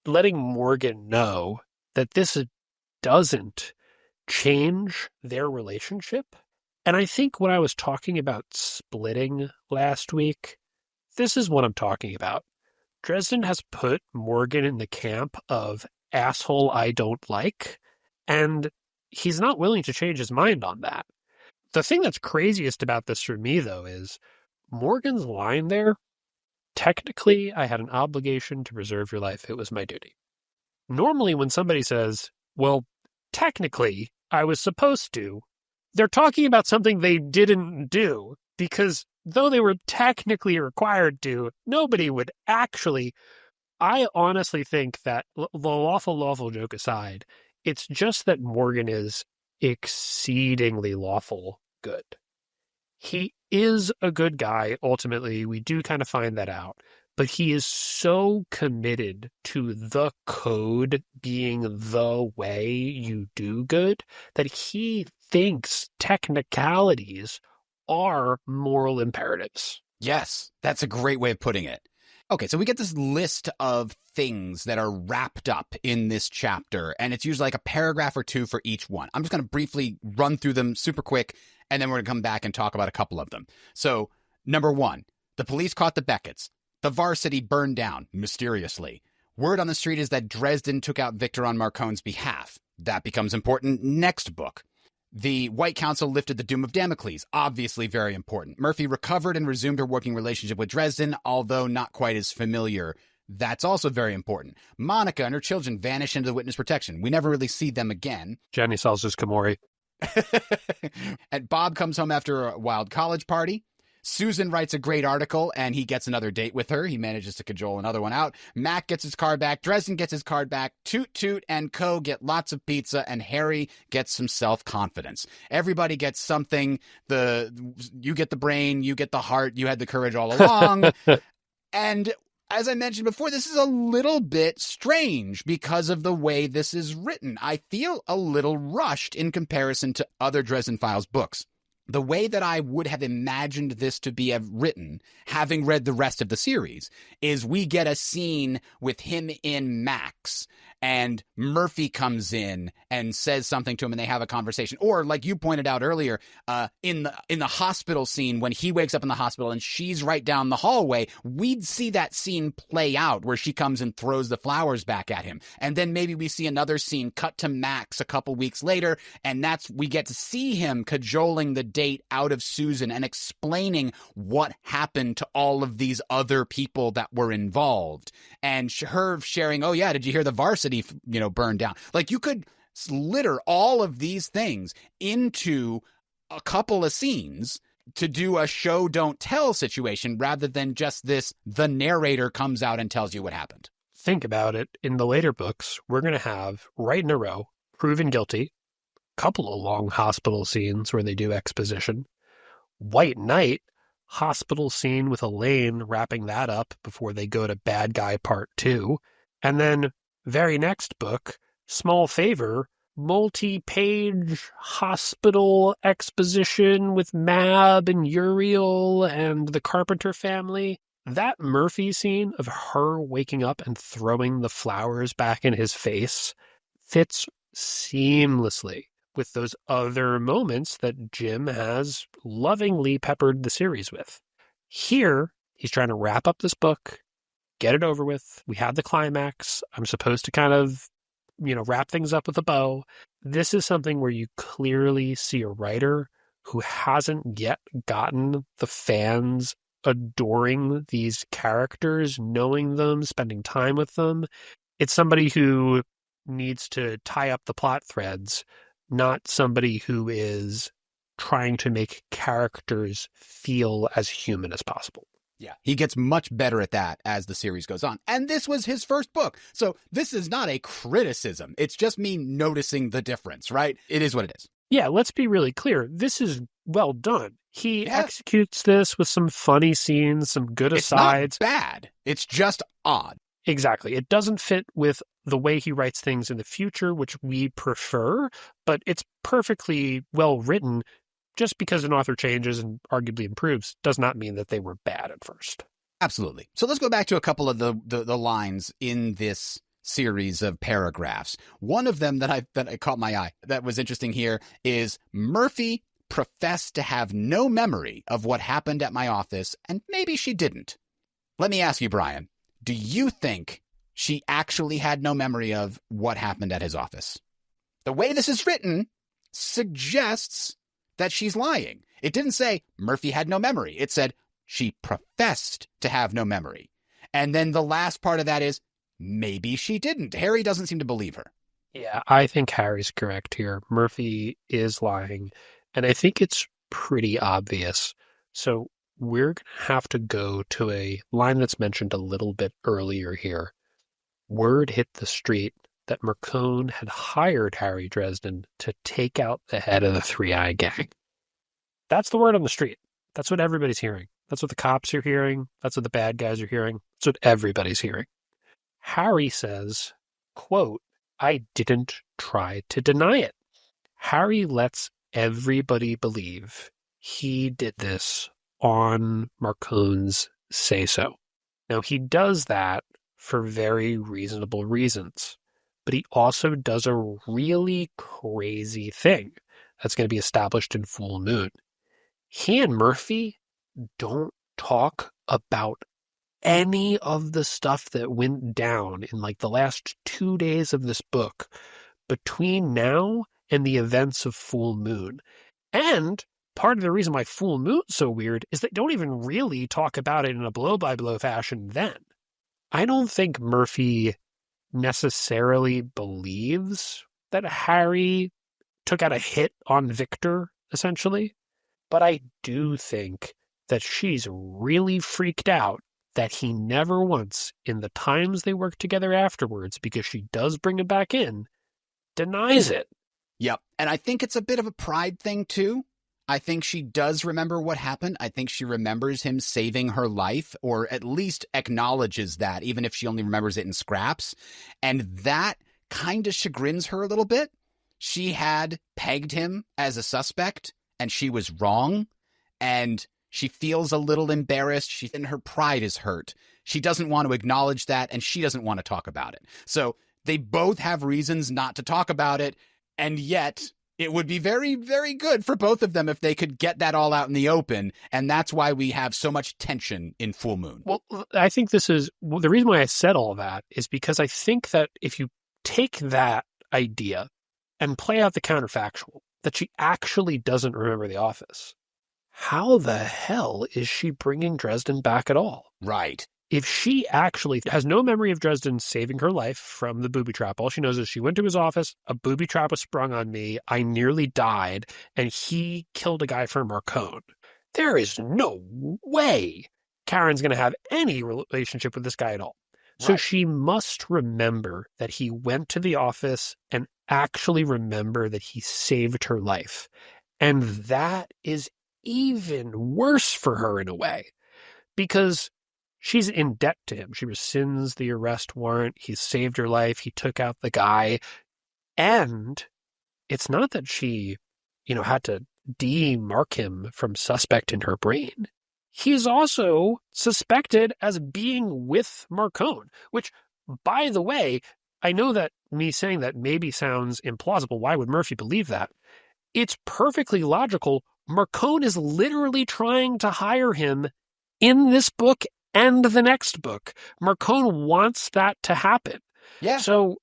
S1: letting Morgan know that this doesn't change their relationship. And I think when I was talking about splitting last week, this is what I'm talking about. Dresden has put Morgan in the camp of asshole I don't like, and he's not willing to change his mind on that. The thing that's craziest about this for me, though, is Morgan's line there, technically I had an obligation to preserve your life. It was my duty. Normally when somebody says, well, technically I was supposed to, they're talking about something they didn't do, because though they were technically required to, nobody would actually. I honestly think that, the lawful joke aside, it's just that Morgan is exceedingly lawful good. He is a good guy, ultimately. We do kind of find that out. But he is so committed to the code being the way you do good that he thinks technicalities are moral imperatives.
S2: Yes, that's a great way of putting it. Okay, so we get this list of things that are wrapped up in this chapter, and it's usually like a paragraph or two for each one. I'm just going to briefly run through them super quick, and then we're going to come back and talk about a couple of them. So, number 1, the police caught the Becketts. The varsity burned down, mysteriously. Word on the street is that Dresden took out Victor on Marcone's behalf. That becomes important next book. The White Council lifted the doom of Damocles, obviously very important. Murphy recovered and resumed her working relationship with Dresden, although not quite as familiar. That's also very important. Monica and her children vanish into the witness protection. We never really see them again.
S1: Jenny sells his Komori.
S2: And Bob comes home after a wild college party. Susan writes a great article, and he gets another date with her. He manages to cajole another one out. Mac gets his car back. Dresden gets his card back. Toot Toot and Co. get lots of pizza, and Harry gets some self-confidence. Everybody gets something. You get the brain, you get the heart, you had the courage all along. And as I mentioned before, this is a little bit strange because of the way this is written. I feel a little rushed in comparison to other Dresden Files books. The way that I would have imagined this to be written, having read the rest of the series, is we get a scene with him in Max, and Murphy comes in and says something to him, and they have a conversation. Or, like you pointed out earlier, in the hospital scene, when he wakes up in the hospital and she's right down the hallway, we'd see that scene play out where she comes and throws the flowers back at him. And then maybe we see another scene cut to Max a couple weeks later, and we get to see him cajoling the date out of Susan and explaining what happened to all of these other people that were involved. And her sharing, oh yeah, did you hear the varsity, burned down? Like, you could litter all of these things into a couple of scenes to do a show don't tell situation rather than just this, the narrator comes out and tells you what happened.
S1: Think about it. In the later books, we're going to have, right in a row, proven guilty, couple of long hospital scenes where they do exposition, White Knight, hospital scene with Elaine wrapping that up before they go to Bad Guy Part 2, and then very next book, Small Favor, multi-page hospital exposition with Mab and Uriel and the Carpenter family. That Murphy scene of her waking up and throwing the flowers back in his face fits seamlessly with those other moments that Jim has lovingly peppered the series with. Here, he's trying to wrap up this book, get it over with. We had the climax. I'm supposed to kind of, wrap things up with a bow. This is something where you clearly see a writer who hasn't yet gotten the fans adoring these characters, knowing them, spending time with them. It's somebody who needs to tie up the plot threads, not somebody who is trying to make characters feel as human as possible.
S2: Yeah, he gets much better at that as the series goes on. And this was his first book. So this is not a criticism. It's just me noticing the difference, right? It is what it is.
S1: Yeah, let's be really clear. This is well done. He executes this with some funny scenes, some good asides.
S2: It's not bad. It's just odd.
S1: Exactly. It doesn't fit with the way he writes things in the future, which we prefer, but it's perfectly well written. Just because an author changes and arguably improves does not mean that they were bad at first.
S2: Absolutely. So let's go back to a couple of the lines in this series of paragraphs. One of them that I caught my eye that was interesting here is Murphy professed to have no memory of what happened at my office, and maybe she didn't. Let me ask you, Brian, do you think she actually had no memory of what happened at his office? The way this is written suggests that she's lying. It didn't say Murphy had no memory. It said she professed to have no memory. And then the last part of that is maybe she didn't. Harry doesn't seem to believe her.
S1: Yeah, I think Harry's correct here. Murphy is lying, and I think it's pretty obvious. So we're going to have to go to a line that's mentioned a little bit earlier here. Word hit the street that Marcone had hired Harry Dresden to take out the head of the Three-Eye Gang. That's the word on the street. That's what everybody's hearing. That's what the cops are hearing. That's what the bad guys are hearing. That's what everybody's hearing. Harry says, quote, I didn't try to deny it. Harry lets everybody believe he did this on Marcone's say-so. Now, he does that for very reasonable reasons. But he also does a really crazy thing that's going to be established in Full Moon. He and Murphy don't talk about any of the stuff that went down in like the last 2 days of this book between now and the events of Full Moon. And part of the reason why Full Moon's so weird is they don't even really talk about it in a blow-by-blow fashion then. I don't think Murphy necessarily believes that Harry took out a hit on Victor, essentially. But I do think that she's really freaked out that he never once, in the times they work together afterwards, because she does bring him back in, denies it.
S2: Yep. And I think it's a bit of a pride thing, too. I think she does remember what happened. I think she remembers him saving her life, or at least acknowledges that, even if she only remembers it in scraps. And that kind of chagrins her a little bit. She had pegged him as a suspect, and she was wrong. And she feels a little embarrassed. And her pride is hurt. She doesn't want to acknowledge that, and she doesn't want to talk about it. So they both have reasons not to talk about it, and yet it would be very, very good for both of them if they could get that all out in the open, and that's why we have so much tension in Full Moon.
S1: Well, I think the reason why I said all that is because I think that if you take that idea and play out the counterfactual, that she actually doesn't remember the office, how the hell is she bringing Dresden back at all?
S2: Right.
S1: If she actually has no memory of Dresden saving her life from the booby trap, all she knows is she went to his office, a booby trap was sprung on me, I nearly died, and he killed a guy for Marcone. There is no way Karen's going to have any relationship with this guy at all. So she must remember that he went to the office and actually remember that he saved her life. And that is even worse for her in a way, because she's in debt to him. She rescinds the arrest warrant. He saved her life. He took out the guy. And it's not that she, had to demark him from suspect in her brain. he's also suspected as being with Marcone, which, by the way, I know that me saying that maybe sounds implausible. Why would Murphy believe that? It's perfectly logical. Marcone is literally trying to hire him in this book and the next book. Marcone wants that to happen.
S2: Yeah.
S1: So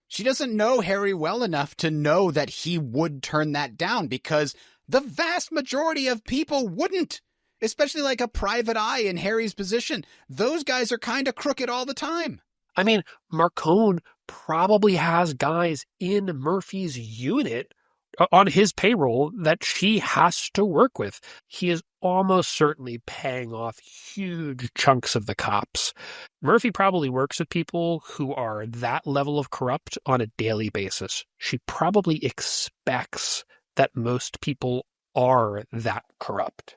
S2: she doesn't know Harry well enough to know that he would turn that down, because the vast majority of people wouldn't, especially like a private eye in Harry's position. Those guys are kind of crooked all the time.
S1: I mean, Marcone probably has guys in Murphy's unit on his payroll that she has to work with. He is almost certainly paying off huge chunks of the cops. Murphy probably works with people who are that level of corrupt on a daily basis. She probably expects that most people are that corrupt.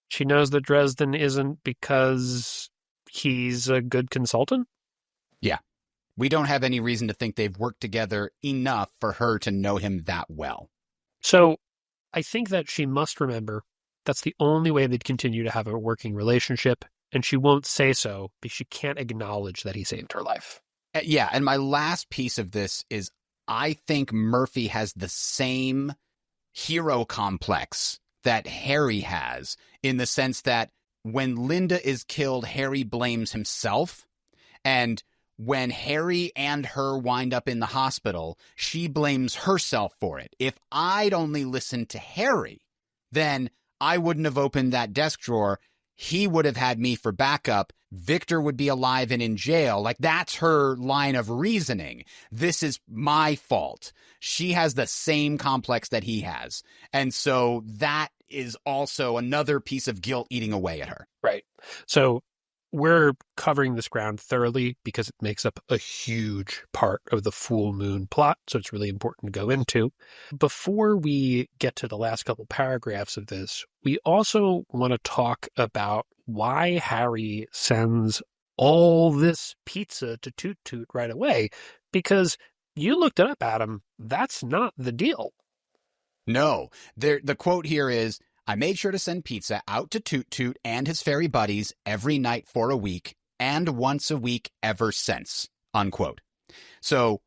S1: She knows that Dresden isn't because he's a good consultant.
S2: Yeah. We don't have any reason to think they've worked together enough for her to know him that well.
S1: So I think that she must remember that's the only way they'd continue to have a working relationship, and she won't say so because she can't acknowledge that he saved her life.
S2: Yeah, and my last piece of this is I think Murphy has the same hero complex that Harry has, in the sense that when Linda is killed, Harry blames himself, and when Harry and her wind up in the hospital, she blames herself for it. If I'd only listened to Harry, then I wouldn't have opened that desk drawer. He would have had me for backup. Victor would be alive and in jail. Like, that's her line of reasoning. This is my fault. She has the same complex that he has. And so that is also another piece of guilt eating away at her.
S1: Right. So we're covering this ground thoroughly because it makes up a huge part of the Full Moon plot, so it's really important to go into. Before we get to the last couple paragraphs of this, we also want to talk about why Harry sends all this pizza to Toot Toot right away, because you looked it up, Adam. That's not the deal.
S2: No. The quote here is, I made sure to send pizza out to Toot Toot and his fairy buddies every night for a week, and once a week ever since, unquote. So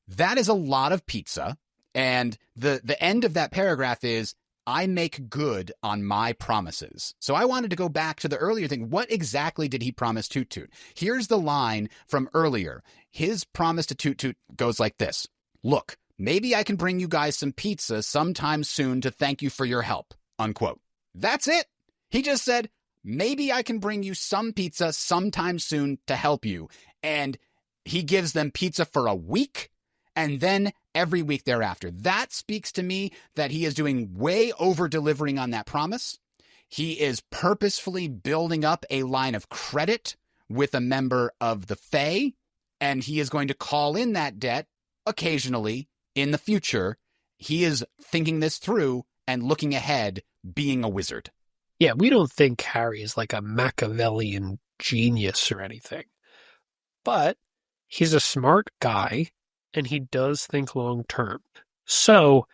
S2: that is a lot of pizza. And the end of that paragraph is, I make good on my promises. So I wanted to go back to the earlier thing. What exactly did he promise Toot Toot? Here's the line from earlier. His promise to Toot Toot goes like this. Look, maybe I can bring you guys some pizza sometime soon to thank you for your help. Unquote. That's it. He just said, maybe I can bring you some pizza sometime soon to help you. And he gives them pizza for a week and then every week thereafter. That speaks to me that he is doing way over delivering on that promise. He is purposefully building up a line of credit with a member of the Fae, and he is going to call in that debt occasionally in the future. He is thinking this through and looking ahead, being a wizard.
S1: Yeah, we don't think Harry is like a Machiavellian genius or anything. But he's a smart guy, and he does think long term. So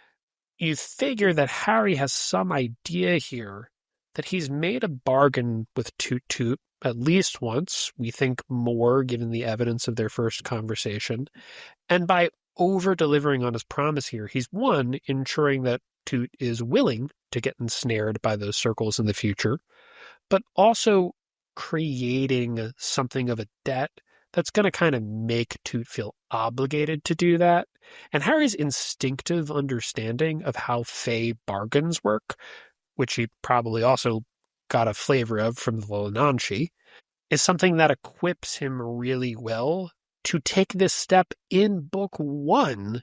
S1: you figure that Harry has some idea here that he's made a bargain with Toot Toot at least once. We think more given the evidence of their first conversation. And by over-delivering on his promise here, he's one, ensuring that Toot is willing to get ensnared by those circles in the future, but also creating something of a debt that's going to kind of make Toot feel obligated to do that. And Harry's instinctive understanding of how Fae bargains work, which he probably also got a flavor of from the Lonanshi, is something that equips him really well to take this step in book one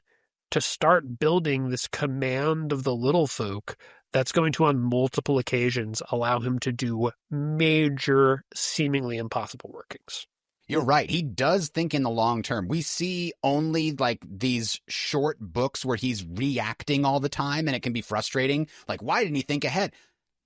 S1: to start building this command of the little folk that's going to, on multiple occasions, allow him to do major, seemingly impossible workings.
S2: You're right. He does think in the long term. We see only like these short books where he's reacting all the time, and it can be frustrating. Like, why didn't he think ahead?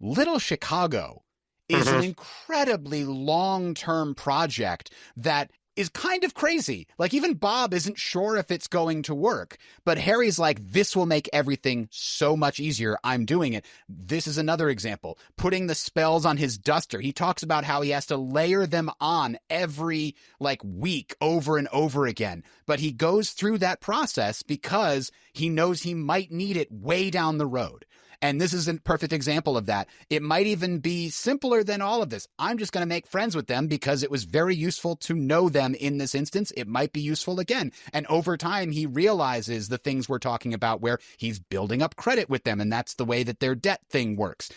S2: Little Chicago is an incredibly long-term project that is kind of crazy. Like, even Bob isn't sure if it's going to work, but Harry's like, this will make everything so much easier. I'm doing it. This is another example. Putting the spells on his duster. He talks about how he has to layer them on every week over and over again. But he goes through that process because he knows he might need it way down the road. And this is a perfect example of that. It might even be simpler than all of this. I'm just going to make friends with them because it was very useful to know them in this instance. It might be useful again. And over time, he realizes the things we're talking about where he's building up credit with them. And that's the way that their debt thing works.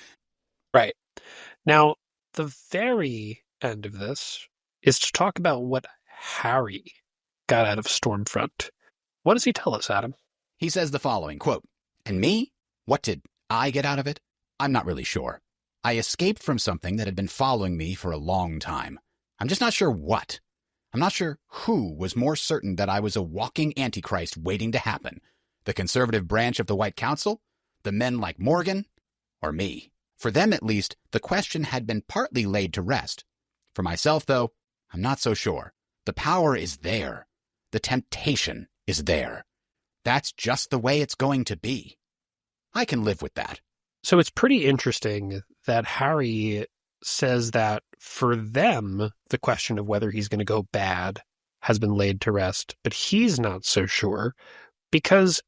S1: Right. Now, the very end of this is to talk about what Harry got out of Stormfront. What does he tell us, Adam?
S2: He says the following, quote, "And me? What did I get out of it? I'm not really sure. I escaped from something that had been following me for a long time. I'm just not sure what. I'm not sure who was more certain that I was a walking antichrist waiting to happen. The conservative branch of the White Council? The men like Morgan? Or me? For them, at least, the question had been partly laid to rest. For myself, though, I'm not so sure. The power is there. The temptation is there. That's just the way it's going to be. I can live with that."
S1: So it's pretty interesting that Harry says that for them, the question of whether he's going to go bad has been laid to rest, but he's not so sure because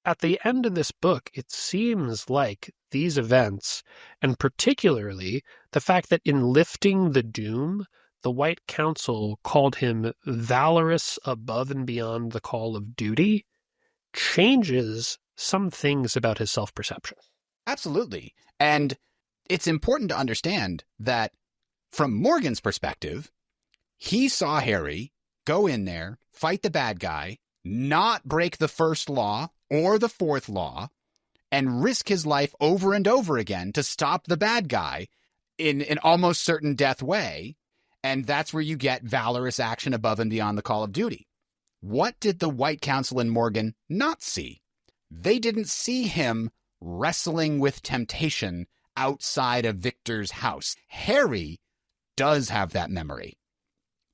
S1: at the end of this book, it seems like these events, and particularly the fact that in lifting the doom, the White Council called him valorous above and beyond the call of duty, changes some things about his self-perception.
S2: Absolutely. And it's important to understand that from Morgan's perspective, he saw Harry go in there, fight the bad guy, not break the first law or the fourth law, and risk his life over and over again to stop the bad guy in an almost certain death way. And that's where you get valorous action above and beyond the call of duty. What did the White Council and Morgan not see? They didn't see him wrestling with temptation outside of Victor's house. Harry does have that memory.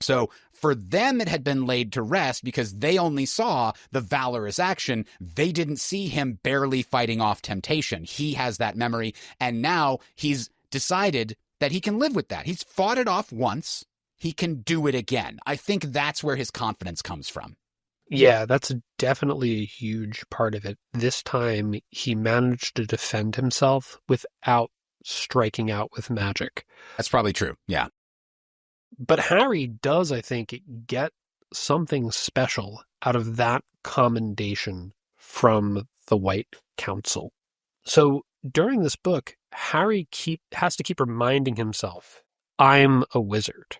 S2: So for them, it had been laid to rest because they only saw the valorous action. They didn't see him barely fighting off temptation. He has that memory, and now he's decided that he can live with that. He's fought it off once. He can do it again. I think that's where his confidence comes from.
S1: Yeah, that's definitely a huge part of it. This time, he managed to defend himself without striking out with magic.
S2: That's probably true, yeah.
S1: But Harry does, I think, get something special out of that commendation from the White Council. So during this book, Harry has to keep reminding himself, I'm a wizard.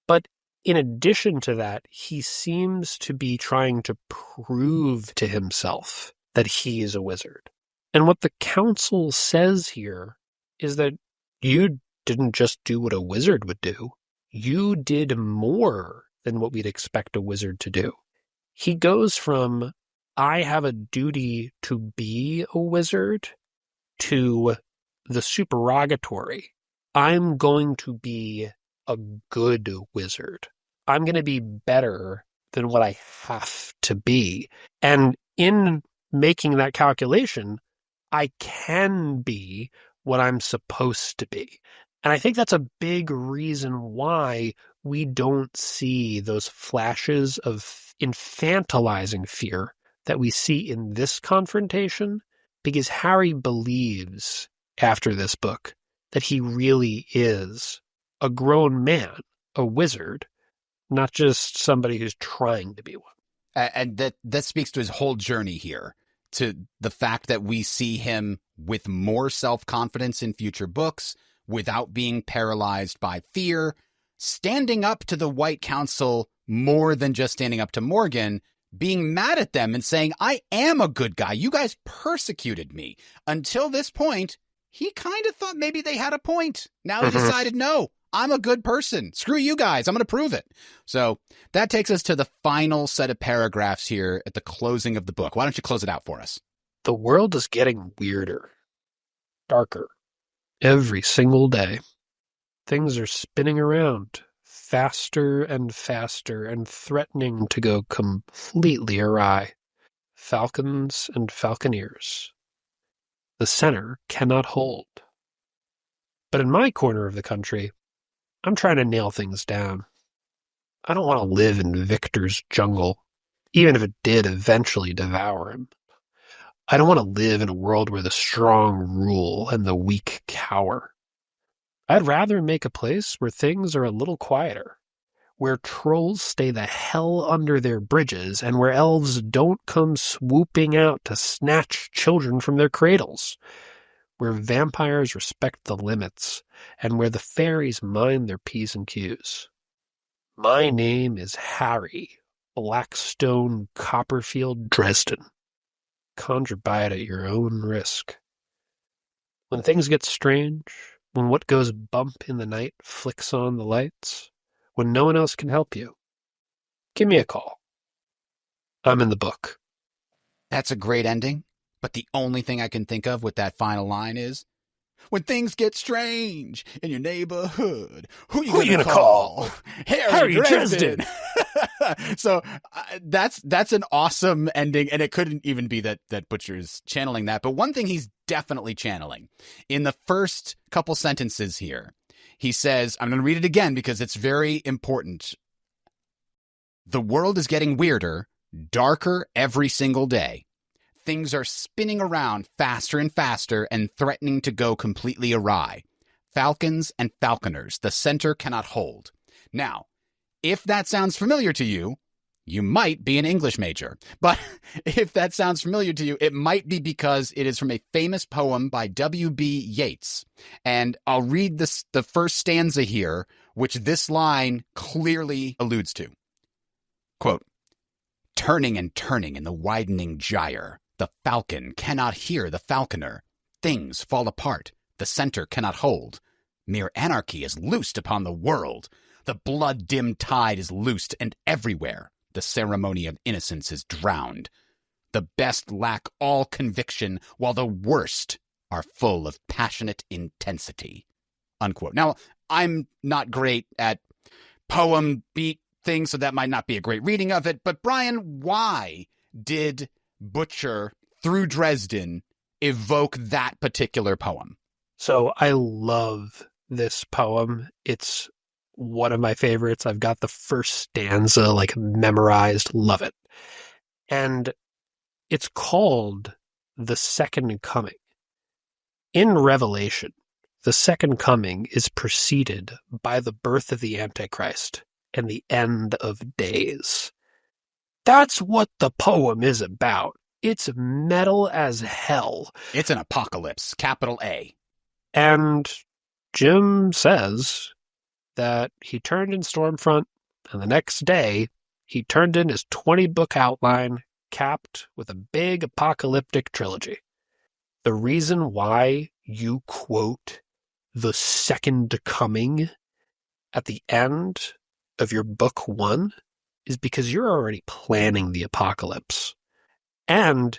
S1: But in addition to that, he seems to be trying to prove to himself that he is a wizard. And what the council says here is that you didn't just do what a wizard would do. You did more than what we'd expect a wizard to do. He goes from, I have a duty to be a wizard, to the supererogatory. I'm going to be a good wizard. I'm going to be better than what I have to be. And in making that calculation, I can be what I'm supposed to be. And I think that's a big reason why we don't see those flashes of infantilizing fear that we see in this confrontation, because Harry believes after this book that he really is a grown man, a wizard, not just somebody who's trying to be one.
S2: And that speaks to his whole journey here, to the fact that we see him with more self-confidence in future books, without being paralyzed by fear, standing up to the White Council more than just standing up to Morgan, being mad at them and saying, I am a good guy. You guys persecuted me. Until this point, he kind of thought maybe they had a point. Now he decided, no, I'm a good person. Screw you guys. I'm going to prove it. So that takes us to the final set of paragraphs here at the closing of the book. Why don't you close it out for us?
S1: The world is getting weirder, darker, every single day. Things are spinning around, faster and faster and threatening to go completely awry. Falcons and falconeers. The center cannot hold. But in my corner of the country, I'm trying to nail things down. I don't want to live in Victor's jungle, even if it did eventually devour him. I don't want to live in a world where the strong rule and the weak cower. I'd rather make a place where things are a little quieter, where trolls stay the hell under their bridges, and where elves don't come swooping out to snatch children from their cradles, where vampires respect the limits, and where the fairies mind their P's and Q's. My name is Harry Blackstone Copperfield Dresden. Conjure by it at your own risk. When things get strange, when what goes bump in the night flicks on the lights, when no one else can help you, give me a call. I'm in the book.
S2: That's a great ending, but the only thing I can think of with that final line is, when things get strange in your neighborhood, who you gonna call? Harry Dresden. So that's an awesome ending, and it couldn't even be that Butcher's channeling that. But one thing he's definitely channeling in the first couple sentences here, he says, I'm going to read it again because it's very important. The world is getting weirder, darker every single day. Things are spinning around faster and faster and threatening to go completely awry. Falcons and falconers, the center cannot hold. Now, if that sounds familiar to you, you might be an English major. But if that sounds familiar to you, it might be because it is from a famous poem by W.B. Yeats. And I'll read the first stanza here, which this line clearly alludes to. Quote, turning and turning in the widening gyre, the falcon cannot hear the falconer. Things fall apart. The center cannot hold. Mere anarchy is loosed upon the world. The blood-dimmed tide is loosed, and everywhere the ceremony of innocence is drowned. The best lack all conviction, while the worst are full of passionate intensity. Unquote. Now, I'm not great at poem beat things, so that might not be a great reading of it. But Brian, why did Butcher, through Dresden, evoke that particular poem?
S1: So I love this poem. It's one of my favorites. I've got the first stanza memorized. Love it. And it's called The Second Coming. In Revelation, the Second Coming is preceded by the birth of the Antichrist and the end of days. That's what the poem is about. It's metal as hell.
S2: It's an apocalypse, capital A.
S1: And Jim says that he turned in Stormfront, and the next day he turned in his 20-book outline capped with a big apocalyptic trilogy. The reason why you quote the second coming at the end of your book one is because you're already planning the apocalypse. And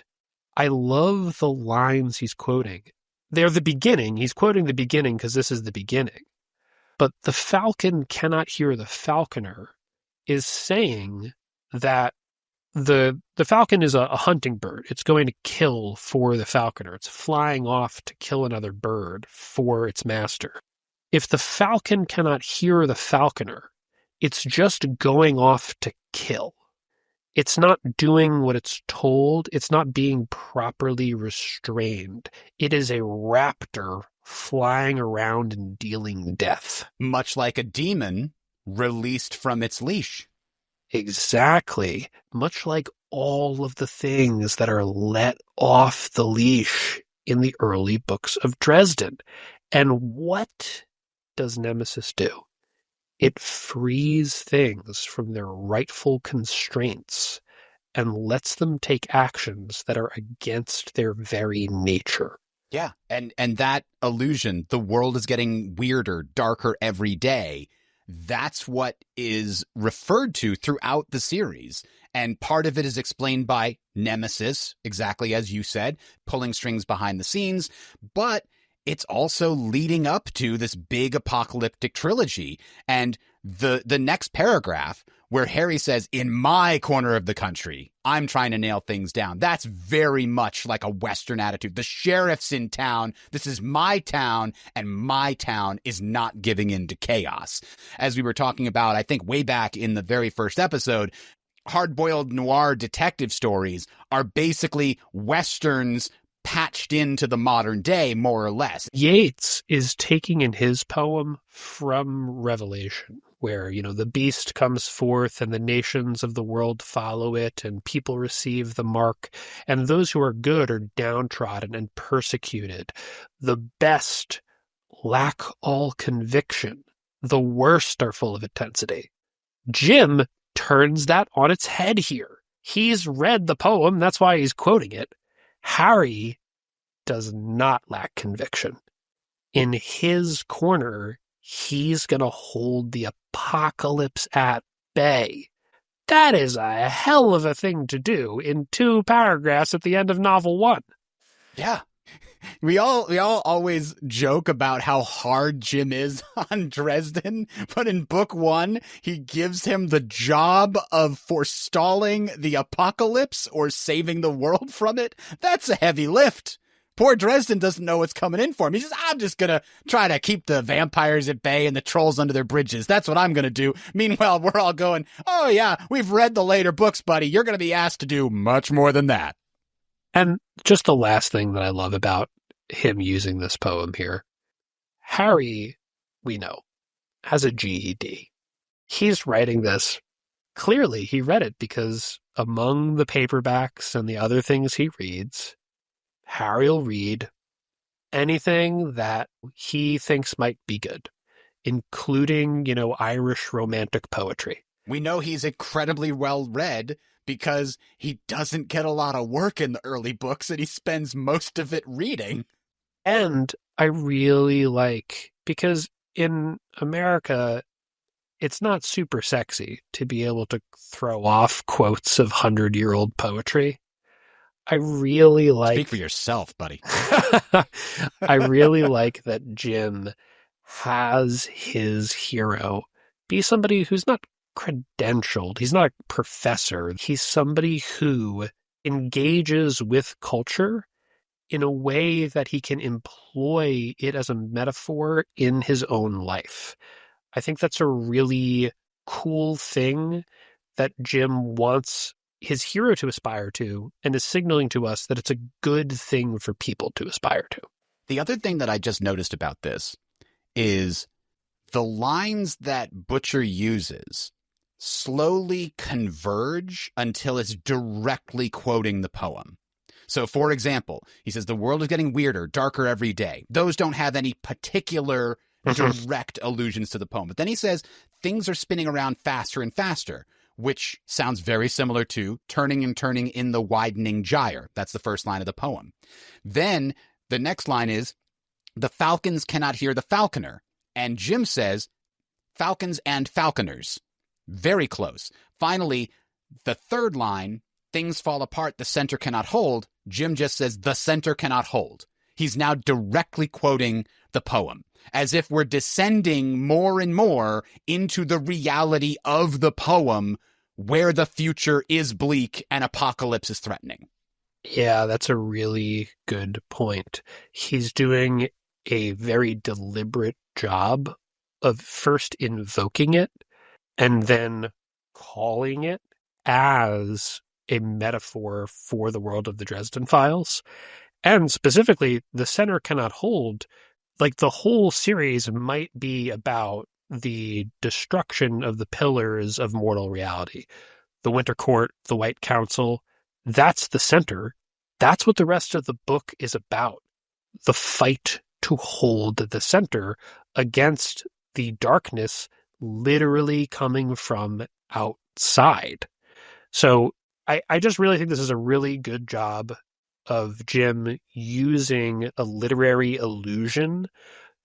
S1: I love the lines he's quoting. They're the beginning. He's quoting the beginning because this is the beginning. But the falcon cannot hear the falconer is saying that the falcon is a hunting bird. It's going to kill for the falconer. It's flying off to kill another bird for its master. If the falcon cannot hear the falconer, it's just going off to kill. It's not doing what it's told. It's not being properly restrained. It is a raptor flying around and dealing death.
S2: Much like a demon released from its leash.
S1: Exactly. Much like all of the things that are let off the leash in the early books of Dresden. And what does Nemesis do? It frees things from their rightful constraints and lets them take actions that are against their very nature.
S2: Yeah, and that illusion, the world is getting weirder, darker every day, that's what is referred to throughout the series. And part of it is explained by Nemesis, exactly as you said, pulling strings behind the scenes, but it's also leading up to this big apocalyptic trilogy. And the next paragraph where Harry says, in my corner of the country, I'm trying to nail things down. That's very much like a Western attitude. The sheriff's in town. This is my town, and my town is not giving in to chaos. As we were talking about, I think way back in the very first episode, hard-boiled noir detective stories are basically Westerns patched into the modern day, more or less.
S1: Yeats is taking in his poem from Revelation, where, the beast comes forth and the nations of the world follow it and people receive the mark, and those who are good are downtrodden and persecuted. The best lack all conviction. The worst are full of intensity. Jim turns that on its head here. He's read the poem, that's why he's quoting it. Harry does not lack conviction. In his corner, he's going to hold the apocalypse at bay. That is a hell of a thing to do in 2 paragraphs at the end of novel 1.
S2: Yeah. We all always joke about how hard Jim is on Dresden, but in book 1, he gives him the job of forestalling the apocalypse or saving the world from it. That's a heavy lift. Poor Dresden doesn't know what's coming in for him. He says, I'm just going to try to keep the vampires at bay and the trolls under their bridges. That's what I'm going to do. Meanwhile, we're all going, oh yeah, we've read the later books, buddy. You're going to be asked to do much more than that.
S1: And just the last thing that I love about him using this poem here. Harry, we know, has a GED. He's writing this. Clearly, he read it because among the paperbacks and the other things he reads, Harry will read anything that he thinks might be good, including, Irish romantic poetry.
S2: We know he's incredibly well read because he doesn't get a lot of work in the early books and he spends most of it reading.
S1: And I really like, because in America, it's not super sexy to be able to throw off quotes of 100-year-old poetry. I really like...
S2: Speak for yourself, buddy.
S1: I really like that Jim has his hero be somebody who's not credentialed. He's not a professor. He's somebody who engages with culture in a way that he can employ it as a metaphor in his own life. I think that's a really cool thing that Jim wants his hero to aspire to, and is signaling to us that it's a good thing for people to aspire to.
S2: The other thing that I just noticed about this is the lines that Butcher uses slowly converge until it's directly quoting the poem. So, for example, he says, the world is getting weirder, darker every day. Those don't have any particular direct allusions to the poem. But then he says, things are spinning around faster and faster, which sounds very similar to turning and turning in the widening gyre. That's the first line of the poem. Then the next line is, the falcons cannot hear the falconer. And Jim says, falcons and falconers. Very close. Finally, the third line, things fall apart, the center cannot hold. Jim just says, the center cannot hold. He's now directly quoting the poem, as if we're descending more and more into the reality of the poem where the future is bleak and apocalypse is threatening.
S1: Yeah, that's a really good point. He's doing a very deliberate job of first invoking it and then calling it as a metaphor for the world of the Dresden Files. And specifically, the center cannot hold. Like, the whole series might be about the destruction of the pillars of mortal reality. The Winter Court, the White Council, that's the center. That's what the rest of the book is about. The fight to hold the center against the darkness literally coming from outside. So I just really think this is a really good job of Jim using a literary allusion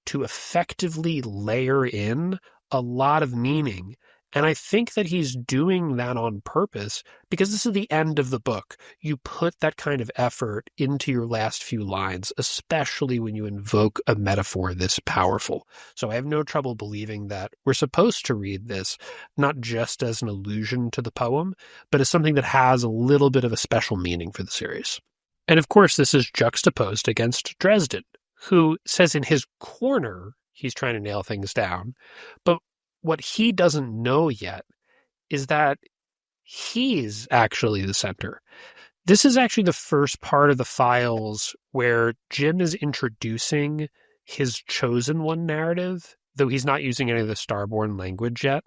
S1: to effectively layer in a lot of meaning And I think that he's doing that on purpose because this is the end of the book. You put that kind of effort into your last few lines, especially when you invoke a metaphor this powerful. So I have no trouble believing that we're supposed to read this not just as an allusion to the poem, but as something that has a little bit of a special meaning for the series. And of course, this is juxtaposed against Dresden, who says in his corner he's trying to nail things down, but what he doesn't know yet is that he's actually the center. This is actually the first part of the files where Jim is introducing his chosen one narrative, though he's not using any of the Starborn language yet.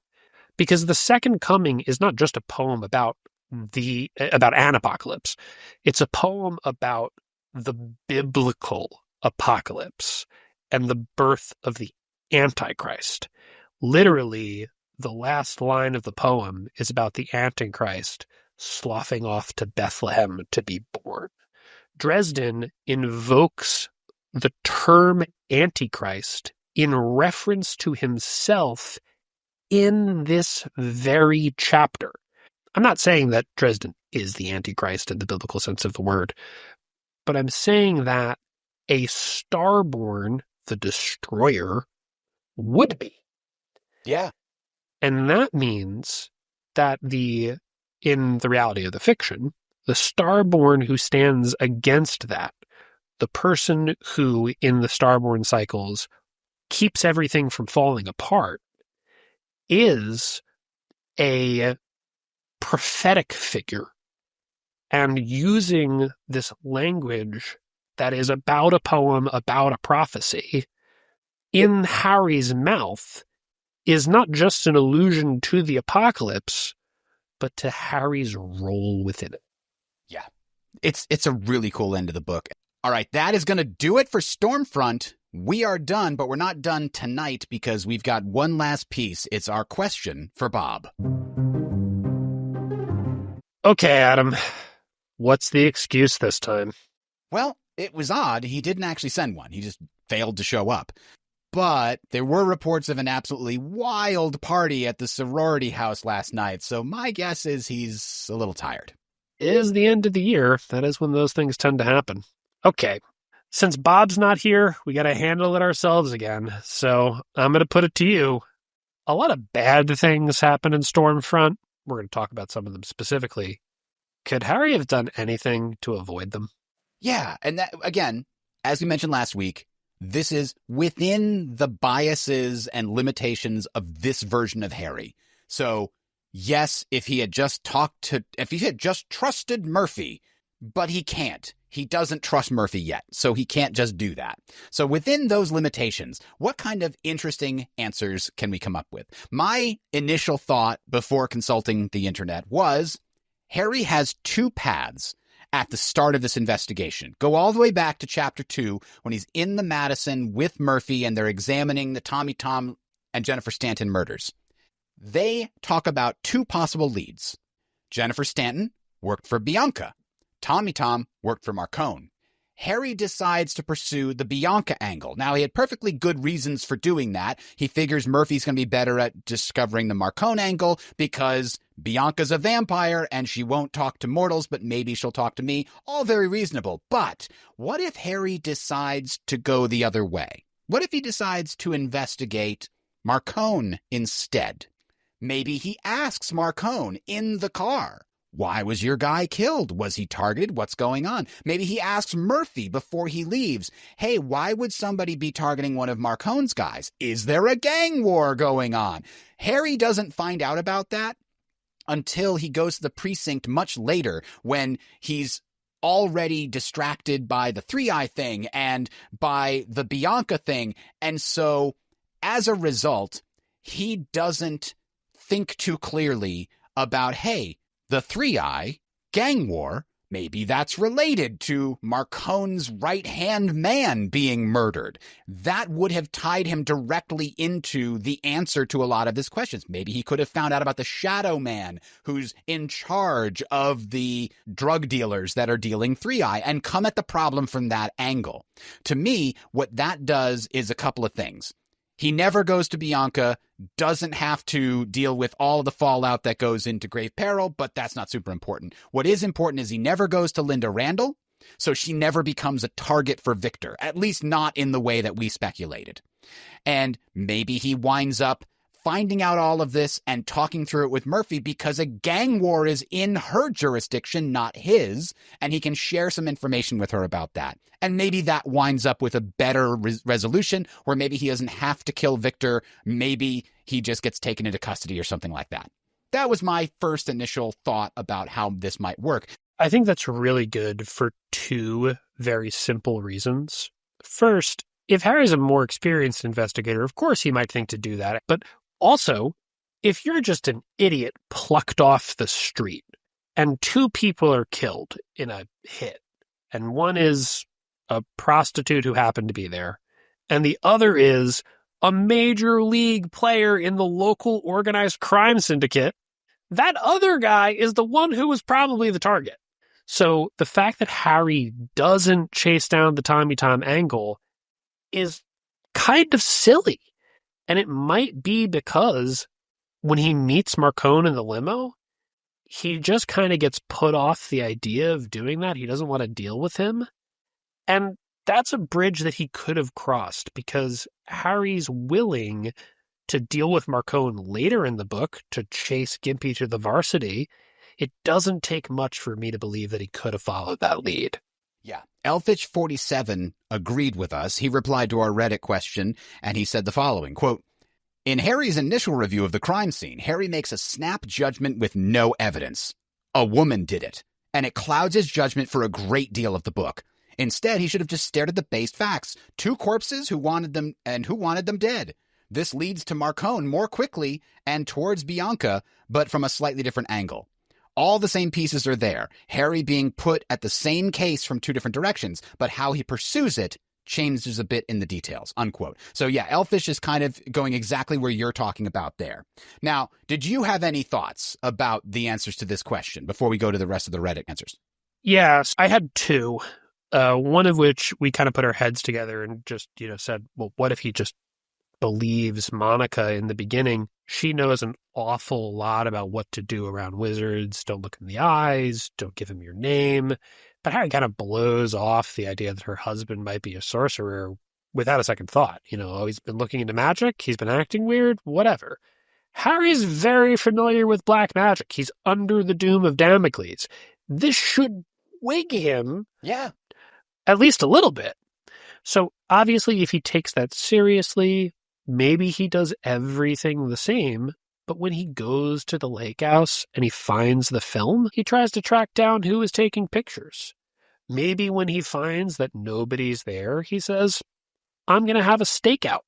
S1: Because the Second Coming is not just a poem about an apocalypse. It's a poem about the biblical apocalypse and the birth of the Antichrist. Literally, the last line of the poem is about the Antichrist sloughing off to Bethlehem to be born. Dresden invokes the term Antichrist in reference to himself in this very chapter. I'm not saying that Dresden is the Antichrist in the biblical sense of the word, but I'm saying that a Starborn, the destroyer, would be.
S2: Yeah.
S1: And that means that in the reality of the fiction, the Starborn who stands against that, the person who in the Starborn cycles keeps everything from falling apart, is a prophetic figure. And using this language that is about a poem, about a prophecy, in Harry's mouth is not just an allusion to the apocalypse, but to Harry's role within it.
S2: Yeah. It's a really cool end of the book. All right, that is going to do it for Stormfront. We are done, but we're not done tonight because we've got one last piece. It's our question for Bob.
S1: Okay, Adam. What's the excuse this time?
S2: Well, it was odd. He didn't actually send one. He just failed to show up. But there were reports of an absolutely wild party at the sorority house last night, so my guess is he's a little tired.
S1: It is the end of the year. That is when those things tend to happen. Okay. Since Bob's not here, we got to handle it ourselves again. So I'm going to put it to you. A lot of bad things happen in Stormfront. We're going to talk about some of them specifically. Could Harry have done anything to avoid them?
S2: Yeah, and that, again, as we mentioned last week, this is within the biases and limitations of this version of Harry. So, yes, if he had just trusted Murphy, but he can't. He doesn't trust Murphy yet, so he can't just do that. So within those limitations, what kind of interesting answers can we come up with? My initial thought before consulting the internet was Harry has two paths at the start of this investigation. Go all the way back to chapter 2 when he's in the Madison with Murphy and they're examining the Tommy Tom and Jennifer Stanton murders. They talk about two possible leads. Jennifer Stanton worked for Bianca. Tommy Tom worked for Marcone. Harry decides to pursue the Bianca angle. Now, he had perfectly good reasons for doing that. He figures Murphy's going to be better at discovering the Marcone angle because Bianca's a vampire and she won't talk to mortals, but maybe she'll talk to me. All very reasonable. But what if Harry decides to go the other way? What if he decides to investigate Marcone instead? Maybe he asks Marcone in the car, why was your guy killed? Was he targeted? What's going on? Maybe he asks Murphy before he leaves, hey, why would somebody be targeting one of Marcone's guys? Is there a gang war going on? Harry doesn't find out about that until he goes to the precinct much later when he's already distracted by the three-eye thing and by the Bianca thing. And so as a result, he doesn't think too clearly about, hey, the three-eye gang war, maybe that's related to Marcone's right-hand man being murdered. That would have tied him directly into the answer to a lot of his questions. Maybe he could have found out about the Shadowman who's in charge of the drug dealers that are dealing three-eye and come at the problem from that angle. To me, what that does is a couple of things. He never goes to Bianca doesn't have to deal with all of the fallout that goes into grave peril, but that's not super important. What is important is he never goes to Linda Randall, so she never becomes a target for Victor, at least not in the way that we speculated. And maybe he winds up finding out all of this and talking through it with Murphy because a gang war is in her jurisdiction, not his, and he can share some information with her about that. And maybe that winds up with a better resolution, where maybe he doesn't have to kill Victor. Maybe he just gets taken into custody or something like that. That was my first initial thought about how this might work.
S1: I think that's really good for two very simple reasons. First, if Harry's a more experienced investigator, of course he might think to do that. But also, if you're just an idiot plucked off the street and two people are killed in a hit, and one is a prostitute who happened to be there, and the other is a major league player in the local organized crime syndicate, that other guy is the one who was probably the target. So the fact that Harry doesn't chase down the Tommy Tom angle is kind of silly. And it might be because when he meets Marcone in the limo, he just kind of gets put off the idea of doing that. He doesn't want to deal with him. And that's a bridge that he could have crossed, because Harry's willing to deal with Marcone later in the book to chase Gimpy to the varsity. It doesn't take much for me to believe that he could have followed that lead.
S2: Yeah. Elfish47 agreed with us. He replied to our Reddit question, and he said the following, quote, "In Harry's initial review of the crime scene, Harry makes a snap judgment with no evidence. A woman did it, and it clouds his judgment for a great deal of the book. Instead, he should have just stared at the base facts. Two corpses who wanted them dead. This leads to Marcone more quickly and towards Bianca, but from a slightly different angle. All the same pieces are there. Harry being put at the same case from two different directions, but how he pursues it changes a bit in the details," unquote. So yeah, Elfish is kind of going exactly where you're talking about there. Now, did you have any thoughts about the answers to this question before we go to the rest of the Reddit answers?
S1: Yes, I had two. One of which we kind of put our heads together and just, said, well, what if he just believes Monica in the beginning? She knows an awful lot about what to do around wizards. Don't look in the eyes. Don't give him your name. But Harry kind of blows off the idea that her husband might be a sorcerer without a second thought. He's been looking into magic. He's been acting weird, whatever. Harry's very familiar with black magic. He's under the doom of Damocles. This should wig him.
S2: Yeah.
S1: At least a little bit. So obviously, if he takes that seriously, maybe he does everything the same, but when he goes to the lake house and he finds the film, he tries to track down who is taking pictures. Maybe when he finds that nobody's there, he says, I'm going to have a stakeout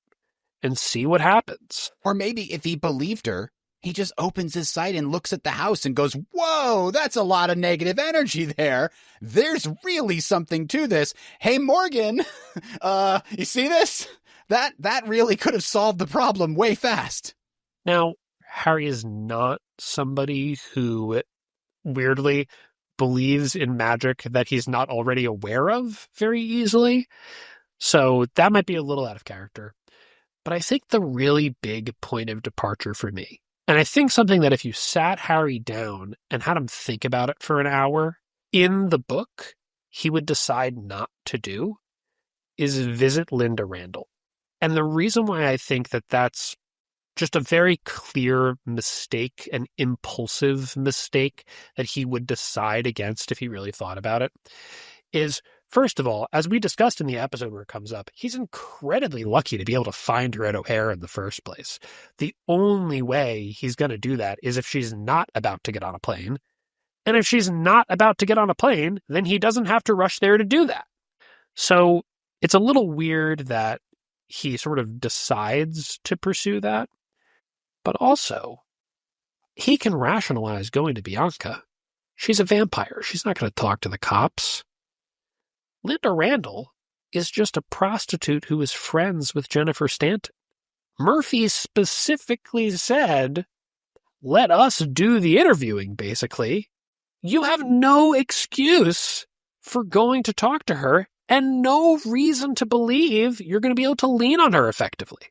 S1: and see what happens.
S2: Or maybe if he believed her, he just opens his sight and looks at the house and goes, whoa, that's a lot of negative energy there. There's really something to this. Hey, Morgan, you see this? That really could have solved the problem way fast.
S1: Now, Harry is not somebody who weirdly believes in magic that he's not already aware of very easily. So that might be a little out of character. But I think the really big point of departure for me, and I think something that if you sat Harry down and had him think about it for an hour, in the book, he would decide not to do, is visit Linda Randall. And the reason why I think that that's just a very clear mistake, an impulsive mistake that he would decide against if he really thought about it, is, first of all, as we discussed in the episode where it comes up, he's incredibly lucky to be able to find her at O'Hare in the first place. The only way he's going to do that is if she's not about to get on a plane. And if she's not about to get on a plane, then he doesn't have to rush there to do that. So it's a little weird that he sort of decides to pursue that. But also, he can rationalize going to Bianca. She's a vampire. She's not going to talk to the cops. Linda Randall is just a prostitute who is friends with Jennifer Stanton. Murphy specifically said, let us do the interviewing, basically. You have no excuse for going to talk to her and no reason to believe you're going to be able to lean on her effectively.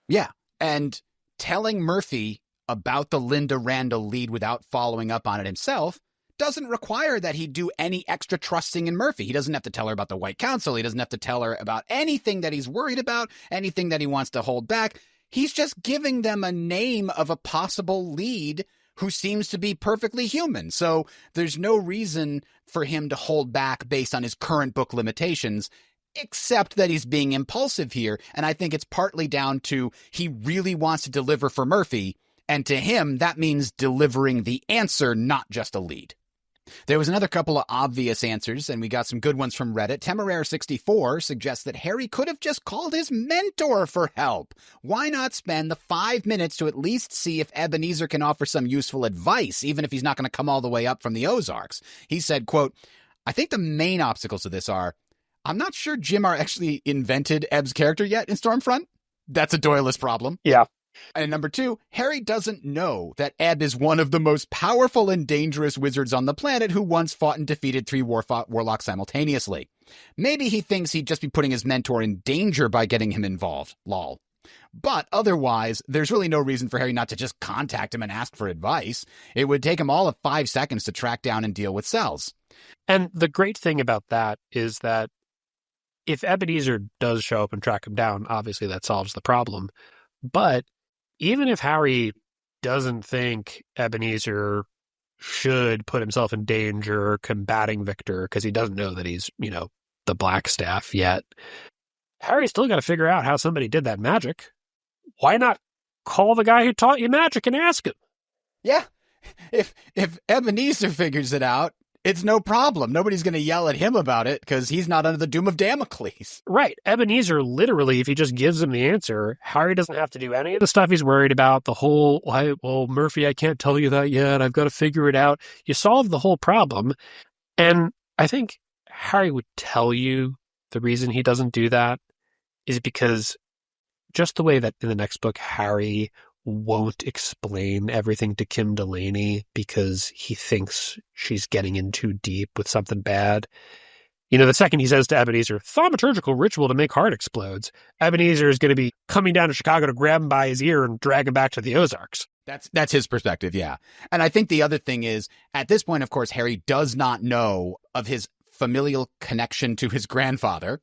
S2: Yeah, and telling Murphy about the Linda Randall lead without following up on it himself doesn't require that he do any extra trusting in Murphy. He doesn't have to tell her about the White Council. He doesn't have to tell her about anything that he's worried about, anything that he wants to hold back. He's just giving them a name of a possible lead who seems to be perfectly human. So there's no reason for him to hold back based on his current book limitations, except that he's being impulsive here. And I think it's partly down to he really wants to deliver for Murphy. And to him, that means delivering the answer, not just a lead. There was another couple of obvious answers, and we got some good ones from Reddit. Temeraire64 suggests that Harry could have just called his mentor for help. Why not spend the 5 minutes to at least see if Ebenezer can offer some useful advice, even if he's not going to come all the way up from the Ozarks? He said, quote, I think the main obstacles to this are, I'm not sure Jim R. actually invented Eb's character yet in Stormfront. That's a Doylist problem.
S1: Yeah.
S2: And number two, Harry doesn't know that Ebb is one of the most powerful and dangerous wizards on the planet who once fought and defeated 3 warlocks simultaneously. Maybe he thinks he'd just be putting his mentor in danger by getting him involved. Lol. But otherwise, there's really no reason for Harry not to just contact him and ask for advice. It would take him all of 5 seconds to track down and deal with cells.
S1: And the great thing about that is that if Ebenezer does show up and track him down, obviously that solves the problem. But even if Harry doesn't think Ebenezer should put himself in danger combating Victor because he doesn't know that he's, the Blackstaff yet, Harry's still got to figure out how somebody did that magic. Why not call the guy who taught you magic and ask him?
S2: Yeah. If Ebenezer figures it out, it's no problem. Nobody's going to yell at him about it because he's not under the doom of Damocles.
S1: Right. Ebenezer, literally, if he just gives him the answer, Harry doesn't have to do any of the stuff he's worried about. The whole, well, Murphy, I can't tell you that yet. I've got to figure it out. You solve the whole problem. And I think Harry would tell you the reason he doesn't do that is because just the way that in the next book, Harry won't explain everything to Kim Delaney because he thinks she's getting in too deep with something bad. The second he says to Ebenezer, thaumaturgical ritual to make heart explodes, Ebenezer is going to be coming down to Chicago to grab him by his ear and drag him back to the Ozarks.
S2: That's his perspective, yeah. And I think the other thing is, at this point, of course, Harry does not know of his familial connection to his grandfather.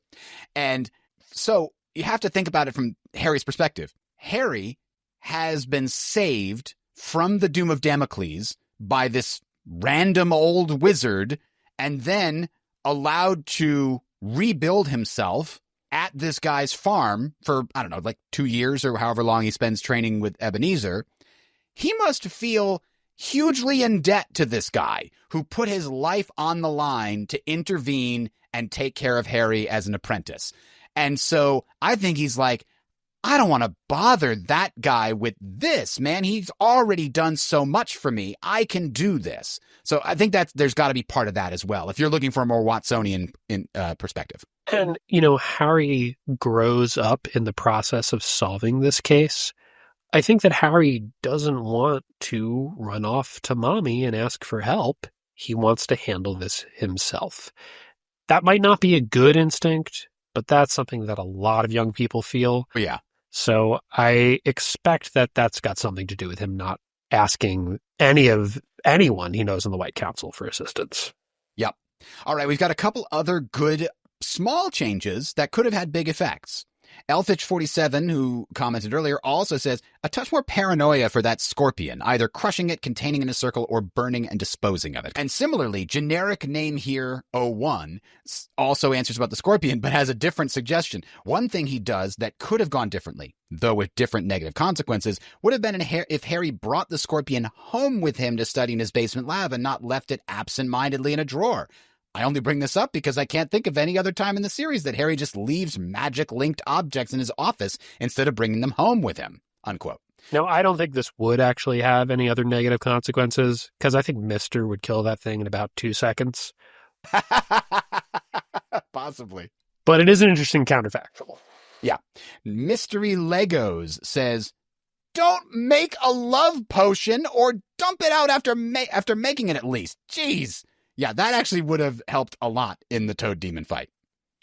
S2: And so you have to think about it from Harry's perspective. Harry has been saved from the doom of Damocles by this random old wizard and then allowed to rebuild himself at this guy's farm for, 2 years or however long he spends training with Ebenezer. He must feel hugely in debt to this guy who put his life on the line to intervene and take care of Harry as an apprentice. And so I think he's like, I don't want to bother that guy with this, man. He's already done so much for me. I can do this. So I think that there's got to be part of that as well, if you're looking for a more Watsonian perspective.
S1: And, Harry grows up in the process of solving this case. I think that Harry doesn't want to run off to mommy and ask for help. He wants to handle this himself. That might not be a good instinct, but that's something that a lot of young people feel.
S2: Yeah.
S1: So I expect that that's got something to do with him not asking anyone he knows in the White Council for assistance.
S2: Yep. All right, we've got a couple other good small changes that could have had big effects. Elfitch47, who commented earlier, also says a touch more paranoia for that scorpion, either crushing it, containing in a circle, or burning and disposing of it. And similarly, generic name here 01 also answers about the scorpion, but has a different suggestion. One thing he does that could have gone differently, though with different negative consequences, would have been if Harry brought the scorpion home with him to study in his basement lab and not left it absent-mindedly in a drawer. I only bring this up because I can't think of any other time in the series that Harry just leaves magic-linked objects in his office instead of bringing them home with him, unquote.
S1: Now, I don't think this would actually have any other negative consequences, because I think Mister would kill that thing in about 2 seconds.
S2: Possibly.
S1: But it is an interesting counterfactual.
S2: Yeah. Mystery Legos says, don't make a love potion or dump it out after making it at least. Jeez. Yeah, that actually would have helped a lot in the Toad Demon fight.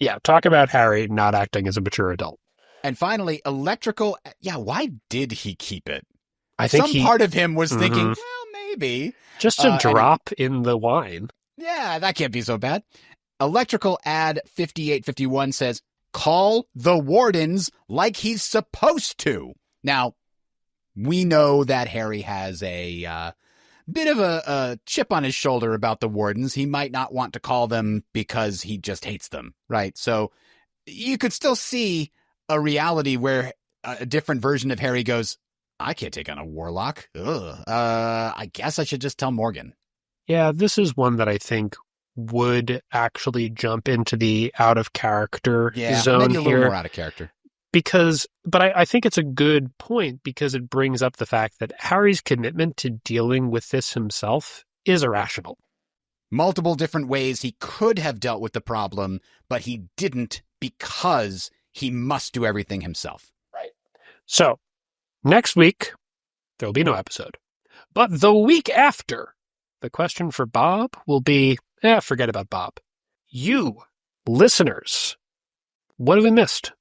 S1: Yeah, talk about Harry not acting as a mature adult.
S2: And finally, electrical. Yeah, why did he keep it?
S1: I think
S2: some part of him was thinking, well, maybe.
S1: Just a drop in the wine.
S2: Yeah, that can't be so bad. Electrical ad 5851 says, call the wardens like he's supposed to. Now, we know that Harry has a bit of a chip on his shoulder about the wardens. He might not want to call them because he just hates them, right? So you could still see a reality where a different version of Harry goes, I can't take on a warlock. I guess I should just tell Morgan.
S1: Yeah, this is one that I think would actually jump into the out of character zone
S2: maybe a little more out of character.
S1: But I think it's a good point because it brings up the fact that Harry's commitment to dealing with this himself is irrational.
S2: Multiple different ways he could have dealt with the problem, but he didn't because he must do everything himself.
S1: Right. So, next week, there'll be no episode. But the week after, the question for Bob will be, forget about Bob. You, listeners, what have we missed?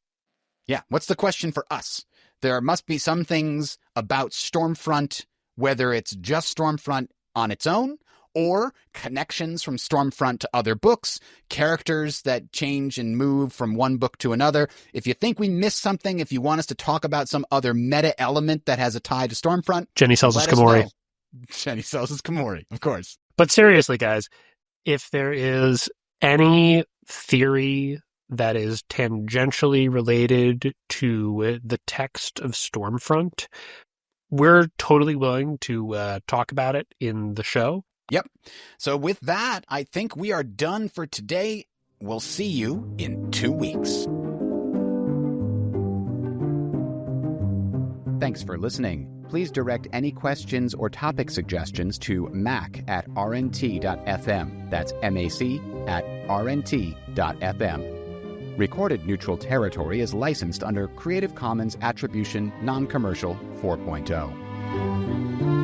S2: Yeah, what's the question for us? There must be some things about Stormfront, whether it's just Stormfront on its own, or connections from Stormfront to other books, characters that change and move from one book to another. If you think we missed something, if you want us to talk about some other meta element that has a tie to Stormfront,
S1: Jenny sells us Komori.
S2: Jenny sells us Komori, of course.
S1: But seriously, guys, if there is any theory that is tangentially related to the text of Stormfront, we're totally willing to talk about it in the show.
S2: Yep. So with that, I think we are done for today. We'll see you in 2 weeks. Thanks for listening. Please direct any questions or topic suggestions to mac@rnt.fm. That's mac@rnt.fm. Recorded Neutral Territory is licensed under Creative Commons Attribution Non-Commercial 4.0.